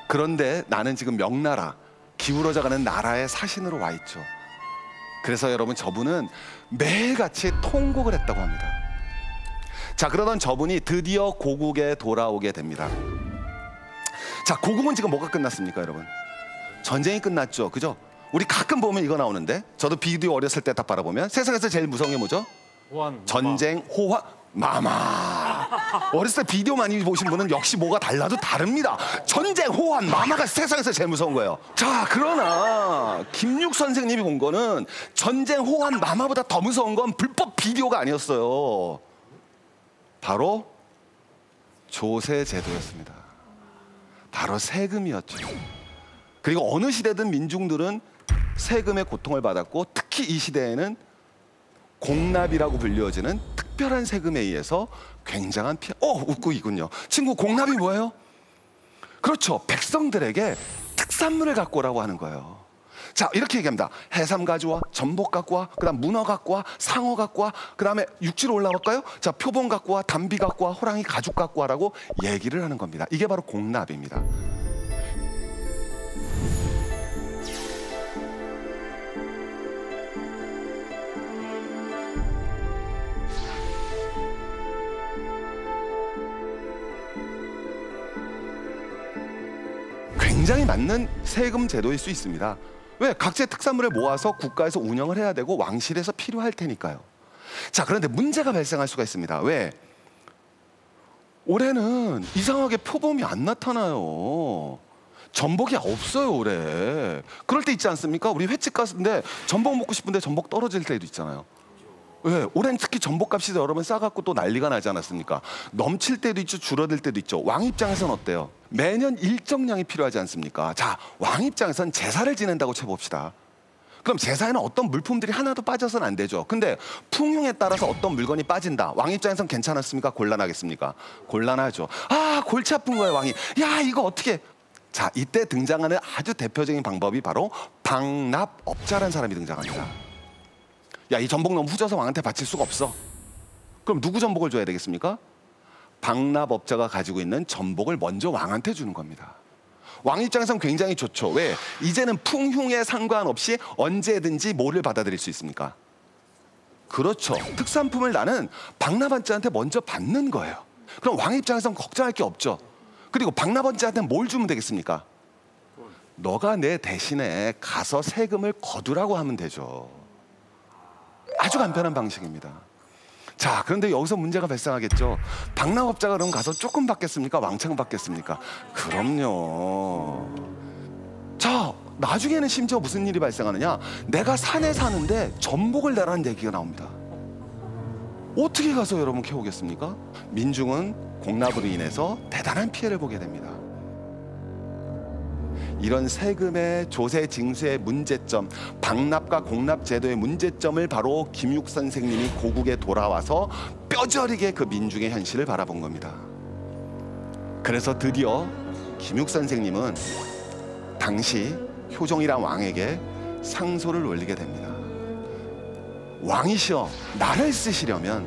그런데 나는 지금 명나라, 기울어져가는 나라의 사신으로 와 있죠. 그래서 여러분 저분은 매일같이 통곡을 했다고 합니다. 자, 그러던 저분이 드디어 고국에 돌아오게 됩니다. 자, 고국은 지금 뭐가 끝났습니까, 여러분? 전쟁이 끝났죠, 그죠? 우리 가끔 보면 이거 나오는데, 저도 비디오 어렸을 때 딱 바라보면 세상에서 제일 무서운 게 뭐죠? 전쟁, 호환, 마마. 어렸을 때 비디오 많이 보신 분은 역시 뭐가 달라도 다릅니다. 전쟁, 호환, 마마가 세상에서 제일 무서운 거예요. 자, 그러나 김육 선생님이 본 거는 전쟁, 호환, 마마보다 더 무서운 건 불법 비디오가 아니었어요. 바로 조세 제도였습니다. 바로 세금이었죠. 그리고 어느 시대든 민중들은 세금의 고통을 받았고, 특히 이 시대에는 공납이라고 불려지는 특별한 세금에 의해서 굉장한 피해. 웃고 있군요. 친구, 공납이 뭐예요? 그렇죠. 백성들에게 특산물을 갖고 오라고 하는 거예요. 자, 이렇게 얘기합니다. 해삼 가져와, 전복 갖고 와, 그다음 문어 갖고 와, 상어 갖고 와, 그다음에 육지로 올라갈까요? 자, 표범 갖고 와, 담비 갖고 와, 호랑이 가죽 갖고 와라고 얘기를 하는 겁니다. 이게 바로 공납입니다. 굉장히 맞는 세금 제도일 수 있습니다. 왜? 각지의 특산물을 모아서 국가에서 운영을 해야 되고 왕실에서 필요할 테니까요. 자, 그런데 문제가 발생할 수가 있습니다. 왜? 올해는 이상하게 표범이 안 나타나요. 전복이 없어요, 올해. 그럴 때 있지 않습니까? 우리 횟집 갔는데 전복 먹고 싶은데 전복 떨어질 때도 있잖아요. 왜? 올해는 특히 전복값이 여러 번 싸갖고 또 난리가 나지 않았습니까? 넘칠 때도 있죠, 줄어들 때도 있죠. 왕 입장에서는 어때요? 매년 일정량이 필요하지 않습니까? 자, 왕 입장에서는 제사를 지낸다고 쳐봅시다. 그럼 제사에는 어떤 물품들이 하나도 빠져서는 안 되죠. 근데 풍흉에 따라서 어떤 물건이 빠진다. 왕 입장에서는 괜찮았습니까? 곤란하겠습니까? 곤란하죠. 아, 골치 아픈 거예요, 왕이. 야, 이거 어떻게. 자, 이때 등장하는 아주 대표적인 방법이 바로 방납업자라는 사람이 등장합니다. 야, 이 전복 너무 후져서 왕한테 바칠 수가 없어. 그럼 누구 전복을 줘야 되겠습니까? 방납업자가 가지고 있는 전복을 먼저 왕한테 주는 겁니다. 왕 입장에서는 굉장히 좋죠. 왜? 이제는 풍흉에 상관없이 언제든지 뭐를 받아들일 수 있습니까? 그렇죠. 특산품을 나는 방납업자한테 먼저 받는 거예요. 그럼 왕 입장에서는 걱정할 게 없죠. 그리고 방납업자한테 뭘 주면 되겠습니까? 너가 내 대신에 가서 세금을 거두라고 하면 되죠. 아주 간편한 방식입니다. 자, 그런데 여기서 문제가 발생하겠죠. 방납업자가 그럼 가서 조금 받겠습니까? 왕창 받겠습니까? 그럼요. 자, 나중에는 심지어 무슨 일이 발생하느냐? 내가 산에 사는데 전복을 내라는 얘기가 나옵니다. 어떻게 가서 여러분 캐오겠습니까? 민중은 공납으로 인해서 대단한 피해를 보게 됩니다. 이런 세금의 조세 징수의 문제점, 방납과 공납 제도의 문제점을 바로 김육 선생님이 고국에 돌아와서 뼈저리게 그 민중의 현실을 바라본 겁니다. 그래서 드디어 김육 선생님은 당시 효종이란 왕에게 상소를 올리게 됩니다. 왕이시여, 나를 쓰시려면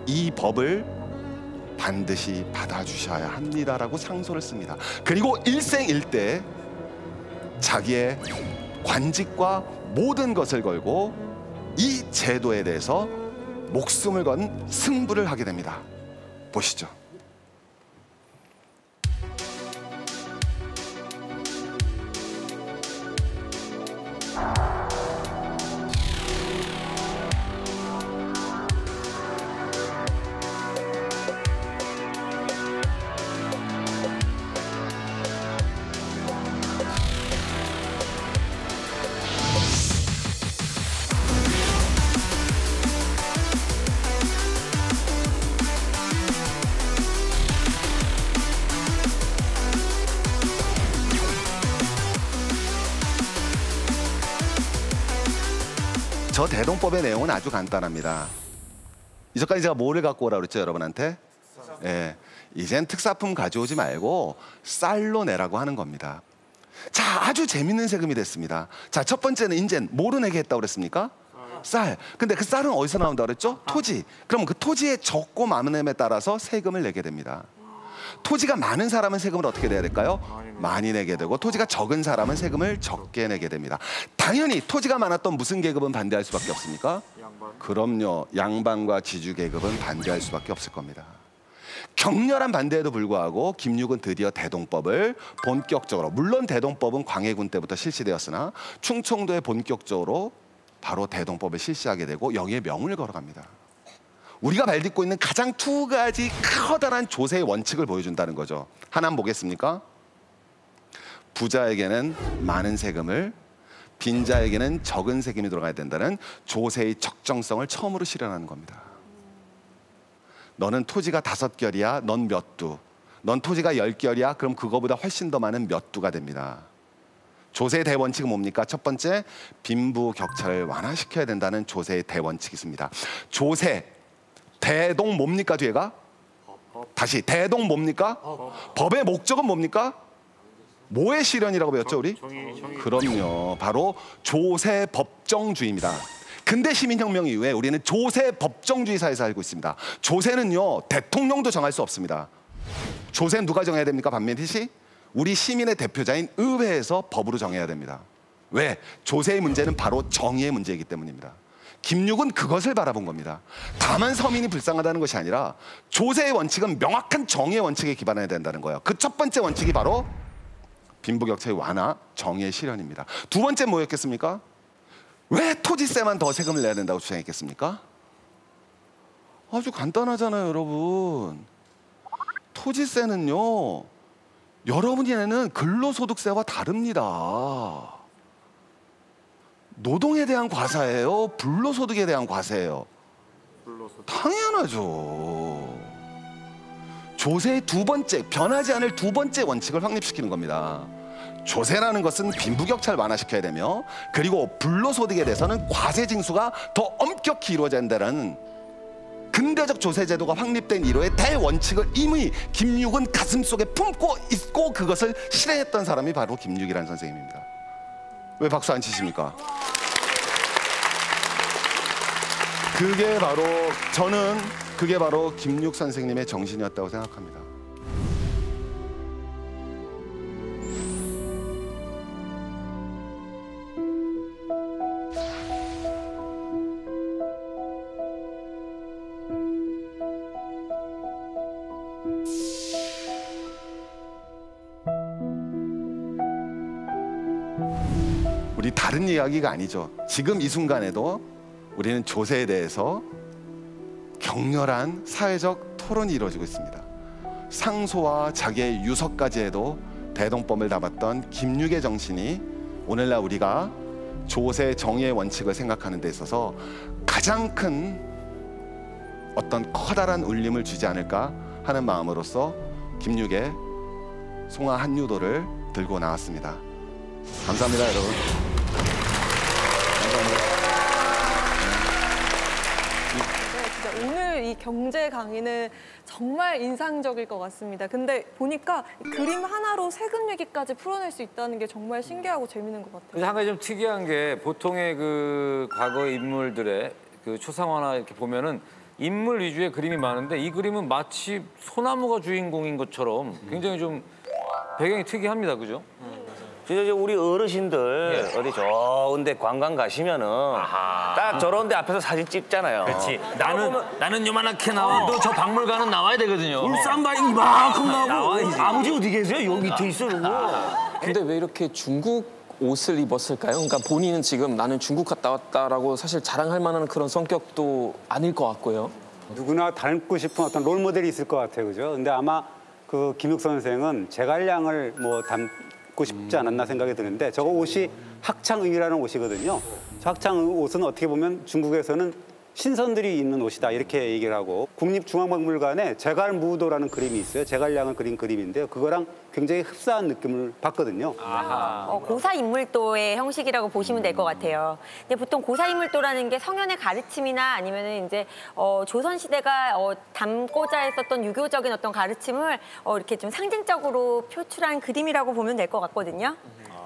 이 법을 반드시 받아주셔야 합니다라고 상소를 씁니다. 그리고 일생일대 자기의 관직과 모든 것을 걸고 이 제도에 대해서 목숨을 건 승부를 하게 됩니다. 보시죠. 저 대동법의 내용은 아주 간단합니다. 이전까지 제가 뭐를 갖고 오라고 그랬죠, 여러분한테? 예, 이젠 특사품 가져오지 말고 쌀로 내라고 하는 겁니다. 자, 아주 재밌는 세금이 됐습니다. 자, 첫 번째는 인젠 뭐로 내게 했다고 그랬습니까? 쌀. 근데 그 쌀은 어디서 나온다고 그랬죠? 토지. 그럼 그 토지의 적고 많음에 따라서 세금을 내게 됩니다. 토지가 많은 사람은 세금을 어떻게 내야 될까요? 많이 내게 되고 토지가 적은 사람은 세금을 적게 내게 됩니다. 당연히 토지가 많았던 무슨 계급은 반대할 수밖에 없습니까? 그럼요. 양반과 지주 계급은 반대할 수밖에 없을 겁니다. 격렬한 반대에도 불구하고 김육은 드디어 대동법을 본격적으로, 물론 대동법은 광해군 때부터 실시되었으나 충청도에 본격적으로 바로 대동법을 실시하게 되고 영의의 명을 걸어갑니다. 우리가 발딛고 있는 가장 두 가지 커다란 조세의 원칙을 보여준다는 거죠. 하나는 뭐겠습니까? 부자에게는 많은 세금을, 빈자에게는 적은 세금이 들어가야 된다는 조세의 적정성을 처음으로 실현하는 겁니다. 너는 토지가 5결이야, 넌 몇 두. 넌 토지가 10결이야, 그럼 그거보다 훨씬 더 많은 몇 두가 됩니다. 조세의 대원칙은 뭡니까? 첫 번째, 빈부격차를 완화시켜야 된다는 조세의 대원칙이 있습니다. 조세, 대동 뭡니까 뒤에가? 다시, 대동 뭡니까? 법의 목적은 뭡니까? 뭐의 실현이라고 배웠죠 우리? 그럼요, 바로 조세 법정주의입니다. 근대 시민혁명 이후에 우리는 조세 법정주의 사회에서 살고 있습니다. 조세는요 대통령도 정할 수 없습니다. 조세는 누가 정해야 됩니까? 반면에 우리 시민의 대표자인 의회에서 법으로 정해야 됩니다. 왜? 조세의 문제는 바로 정의의 문제이기 때문입니다. 김육은 그것을 바라본 겁니다. 다만 서민이 불쌍하다는 것이 아니라 조세의 원칙은 명확한 정의의 원칙에 기반해야 된다는 거예요. 그 첫 번째 원칙이 바로 빈부격차의 완화, 정의의 실현입니다. 두 번째 뭐였겠습니까? 왜 토지세만 더 세금을 내야 된다고 주장했겠습니까? 아주 간단하잖아요, 여러분. 토지세는요, 여러분이 내는 근로소득세와 다릅니다. 노동에 대한 과세예요? 불로소득에 대한 과세예요? 당연하죠. 조세의 두 번째, 변하지 않을 두 번째 원칙을 확립시키는 겁니다. 조세라는 것은 빈부격차를 완화시켜야 되며, 그리고 불로소득에 대해서는 과세 징수가 더 엄격히 이루어져야 된다는 근대적 조세제도가 확립된 이로의 대원칙을 이미 김육은 가슴속에 품고 있고 그것을 실행했던 사람이 바로 김육이라는 선생님입니다. 왜 박수 안 치십니까? 저는 그게 바로 김육 선생님의 정신이었다고 생각합니다. 우리 다른 이야기가 아니죠. 지금 이 순간에도 우리는 조세에 대해서 격렬한 사회적 토론이 이루어지고 있습니다. 상소와 자기의 유서까지 해도 대동법을 담았던 김육의 정신이 오늘날 우리가 조세 정의의 원칙을 생각하는 데 있어서 가장 큰 어떤 커다란 울림을 주지 않을까 하는 마음으로서 김육의 송화 한유도를 들고 나왔습니다. 감사합니다, 여러분. 오늘 이 경제 강의는 정말 인상적일 것 같습니다. 근데 보니까 그림 하나로 세금 얘기까지 풀어낼 수 있다는 게 정말 신기하고 재밌는 것 같아요. 한 가지 좀 특이한 게 보통의 그 과거의 인물들의 그 초상화나 이렇게 보면은 인물 위주의 그림이 많은데 이 그림은 마치 소나무가 주인공인 것처럼 굉장히 좀 배경이 특이합니다, 그죠? 진짜 우리 어르신들 어디 좋은데 관광 가시면은 딱 저런 데 앞에서 사진 찍잖아요. 그렇지. 나는 요만하게 나와도 저 박물관은 나와야 되거든요. 울산바이 이만큼 나오고 아버지 어디 계세요? 여기 밑에 있어요. 근데 왜 이렇게 중국 옷을 입었을까요? 그러니까 본인은 지금 나는 중국 갔다 왔다라고 사실 자랑할 만한 그런 성격도 아닐 것 같고요. 누구나 닮고 싶은 어떤 롤 모델이 있을 것 같아요, 그죠? 근데 아마 그 김육 선생은 제갈량을 뭐 닮고 싶지 않았나 생각이 드는데 저거 옷이 학창의라는 옷이거든요. 저 학창의 옷은 어떻게 보면 중국에서는 신선들이 입는 옷이다 이렇게 얘기를 하고 국립중앙박물관에 제갈무도라는 그림이 있어요. 제갈량을 그린 그림인데요. 그거랑 굉장히 흡사한 느낌을 받거든요. 고사인물도의 형식이라고 보시면 될 것 같아요. 근데 보통 고사인물도라는 게 성현의 가르침이나 아니면은 이제 조선시대가 담고자 했었던 유교적인 어떤 가르침을 이렇게 좀 상징적으로 표출한 그림이라고 보면 될 것 같거든요.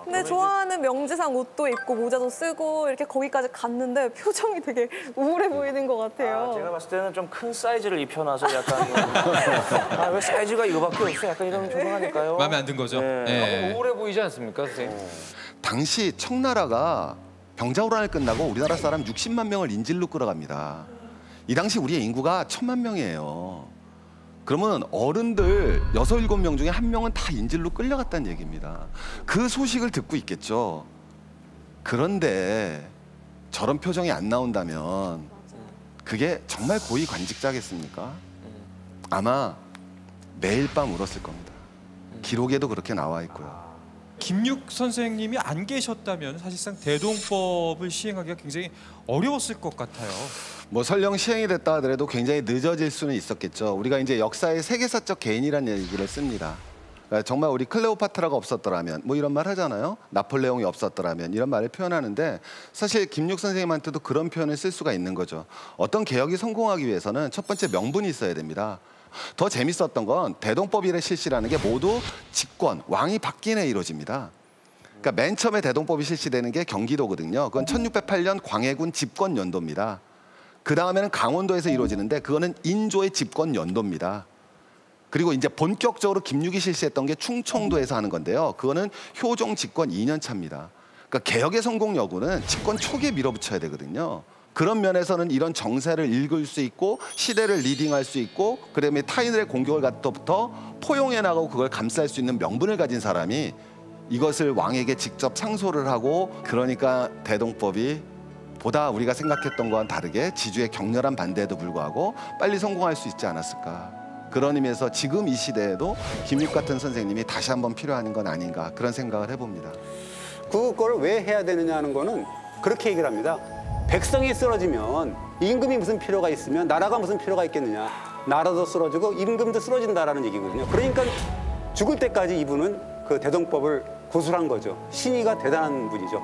근데 좋아하는 명지상 옷도 입고 모자도 쓰고 이렇게 거기까지 갔는데 표정이 되게 우울해 보이는 것 같아요. 제가 봤을 때는 좀 큰 사이즈를 입혀놔서 약간 왜 사이즈가 이거밖에 없어? 약간 이러면 조용하니까요. 마음에 안 든 거죠? 네. 예. 우울해 보이지 않습니까, 선생님? 당시 청나라가 병자호란을 끝나고 우리나라 사람 60만 명을 인질로 끌어갑니다. 이 당시 우리의 인구가 1000만 명이에요. 그러면 어른들 6, 7명 중에 1명은 다 인질로 끌려갔다는 얘기입니다. 그 소식을 듣고 있겠죠. 그런데 저런 표정이 안 나온다면 그게 정말 고위 관직자겠습니까? 아마 매일 밤 울었을 겁니다. 기록에도 그렇게 나와 있고요. 김육 선생님이 안 계셨다면 사실상 대동법을 시행하기가 굉장히 어려웠을 것 같아요. 뭐 설령 시행이 됐다 하더라도 굉장히 늦어질 수는 있었겠죠. 우리가 이제 역사의 세계사적 개인이라는 얘기를 씁니다. 그러니까 정말 우리 클레오파트라가 없었더라면 뭐 이런 말 하잖아요. 나폴레옹이 없었더라면 이런 말을 표현하는데 사실 김육 선생님한테도 그런 표현을 쓸 수가 있는 거죠. 어떤 개혁이 성공하기 위해서는 첫 번째 명분이 있어야 됩니다. 더 재밌었던 건 대동법이라 실시라는 게 모두 집권, 왕이 바뀌네 이루어집니다. 그러니까 맨 처음에 대동법이 실시되는 게 경기도거든요. 그건 1608년 광해군 집권 연도입니다. 그 다음에는 강원도에서 이루어지는데 그거는 인조의 집권 연도입니다. 그리고 이제 본격적으로 김육이 실시했던 게 충청도에서 하는 건데요. 그거는 효종 집권 2년 차입니다. 그러니까 개혁의 성공 여부는 집권 초기에 밀어붙여야 되거든요. 그런 면에서는 이런 정세를 읽을 수 있고 시대를 리딩할 수 있고 그다음에 타인의 공격을 갖다부터 포용해 나가고 그걸 감쌀 수 있는 명분을 가진 사람이 이것을 왕에게 직접 상소를 하고 그러니까 대동법이 보다 우리가 생각했던 거와는 다르게 지주의 격렬한 반대에도 불구하고 빨리 성공할 수 있지 않았을까. 그런 의미에서 지금 이 시대에도 김육 같은 선생님이 다시 한번 필요한 건 아닌가 그런 생각을 해봅니다. 그걸 왜 해야 되느냐 하는 거는 그렇게 얘기를 합니다. 백성이 쓰러지면 임금이 무슨 필요가 있으면 나라가 무슨 필요가 있겠느냐. 나라도 쓰러지고 임금도 쓰러진다라는 얘기거든요. 그러니까 죽을 때까지 이분은 그 대동법을 고수한 거죠. 신의가 대단한 분이죠.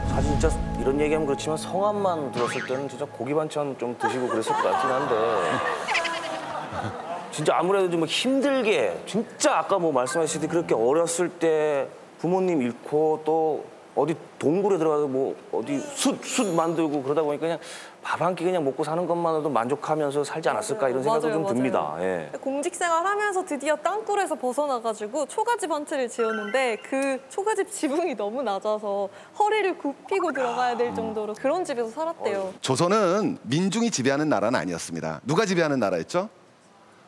사실 진짜 이런 얘기하면 그렇지만 성함만 들었을 때는 진짜 고기 반찬 좀 드시고 그랬을 것 같긴 한데 진짜 아무래도 좀 힘들게 진짜 아까 뭐 말씀하셨듯이 그렇게 어렸을 때 부모님 잃고 또 어디 동굴에 들어가서 뭐 어디 숯 만들고 그러다 보니까 그냥 밥 한 끼 그냥 먹고 사는 것만으로도 만족하면서 살지 않았을까 이런 생각도 좀 듭니다. 예. 공직생활 하면서 드디어 땅굴에서 벗어나가지고 초가집 한 채를 지었는데 그 초가집 지붕이 너무 낮아서 허리를 굽히고 들어가야 될 정도로 그런 집에서 살았대요. 조선은 민중이 지배하는 나라는 아니었습니다. 누가 지배하는 나라였죠?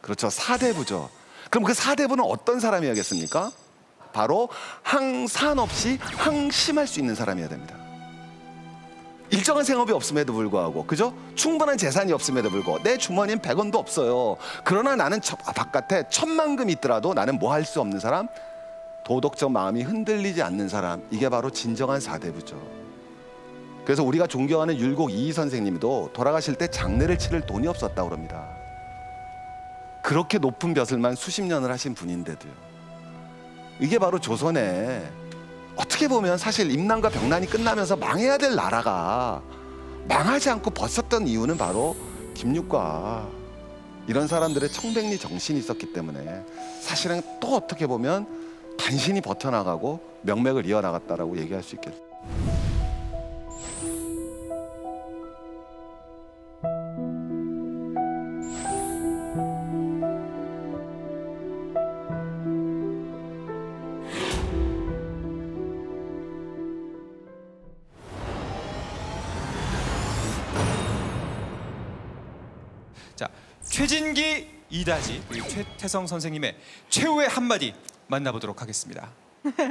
그렇죠. 사대부죠. 그럼 그 사대부는 어떤 사람이었겠습니까? 바로 항산 없이 항심할 수 있는 사람이어야 됩니다. 일정한 생업이 없음에도 불구하고 그죠? 충분한 재산이 없음에도 불구하고 내 주머니엔 100원도 없어요. 그러나 나는 바깥에 1000만금이 있더라도 나는 뭐 할 수 없는 사람? 도덕적 마음이 흔들리지 않는 사람. 이게 바로 진정한 사대부죠. 그래서 우리가 존경하는 율곡 이희 선생님도 돌아가실 때 장례를 치를 돈이 없었다고 그럽니다. 그렇게 높은 벼슬만 수십 년을 하신 분인데도요. 이게 바로 조선의 어떻게 보면 사실 임난과 병난이 끝나면서 망해야 될 나라가 망하지 않고 버텼던 이유는 바로 김육과 이런 사람들의 청백리 정신이 있었기 때문에 사실은 또 어떻게 보면 단신이 버텨나가고 명맥을 이어나갔다라고 얘기할 수 있겠죠. 자, 최진기 이다지 그리고 최태성 선생님의 최후의 한마디 만나보도록 하겠습니다.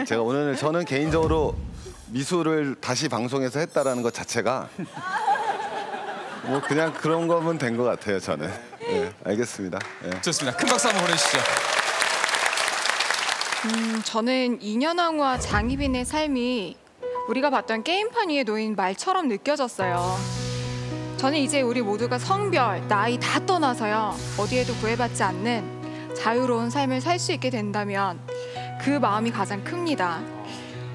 제가 오늘 저는 개인적으로 미술을 다시 방송에서 했다라는 것 자체가 뭐 그냥 그런 거면 된 것 같아요. 저는. 네, 알겠습니다. 네. 좋습니다. 큰 박수 한번 보내주시죠. 저는 인현왕후와 장희빈의 삶이 우리가 봤던 게임판 위에 놓인 말처럼 느껴졌어요. 저는 이제 우리 모두가 성별, 나이 다 떠나서요. 어디에도 구애받지 않는 자유로운 삶을 살 수 있게 된다면 그 마음이 가장 큽니다.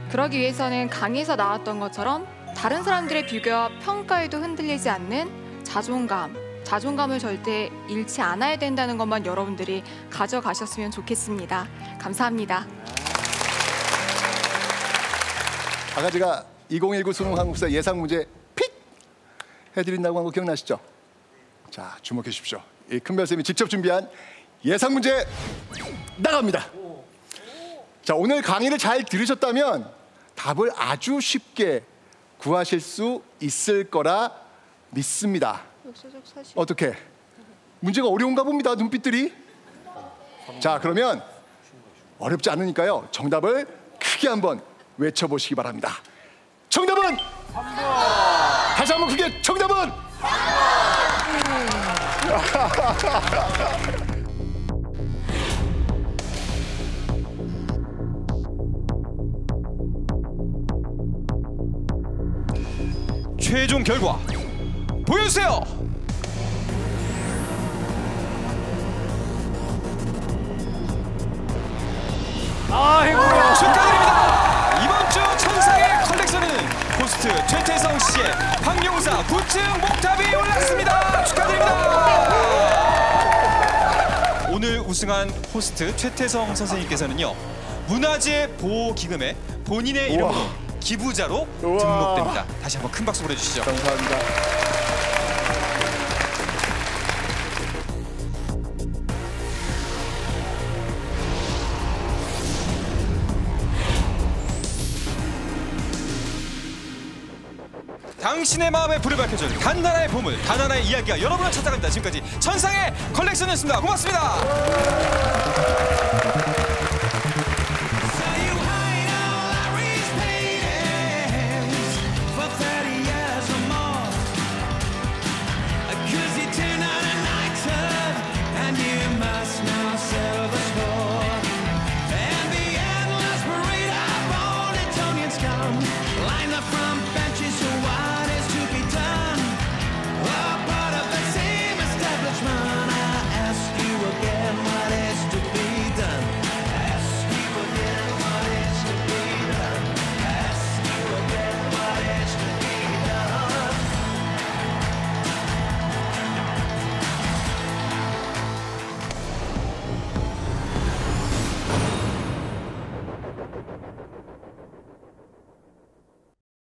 그러기 위해서는 강의에서 나왔던 것처럼 다른 사람들의 비교와 평가에도 흔들리지 않는 자존감을 절대 잃지 않아야 된다는 것만 여러분들이 가져가셨으면 좋겠습니다. 감사합니다. 아까 제가 2019 수능 한국사 예상 문제 픽 해드린다고 한 거 기억나시죠? 자, 주목해 주십시오. 이 큰별쌤이 직접 준비한 예상 문제 나갑니다. 자, 오늘 강의를 잘 들으셨다면 답을 아주 쉽게 구하실 수 있을 거라 믿습니다. 어떻게? 문제가 어려운가 봅니다, 눈빛들이. 자, 그러면 어렵지 않으니까요. 정답을 크게 한번 외쳐보시기 바랍니다. 정답은 3번. 다시 한번 크게 정답은 3번. 최종 결과 보여주세요. 아이고야. 축하드립니다. 이번 주 천상의 컬렉션에는 호스트 최태성 씨의 황룡사 9층 목탑이 올랐습니다. 축하드립니다. 오늘 우승한 호스트 최태성 선생님께서는요, 문화재 보호기금에 본인의 이름으로 기부자로 등록됩니다. 다시 한번 큰 박수 보내주시죠. 감사합니다. 당신의 마음에 불을 밝혀줄 단단한 보물, 단단한 이야기가 여러분을 찾아갑니다. 지금까지 천상의 컬렉션이었습니다. 고맙습니다.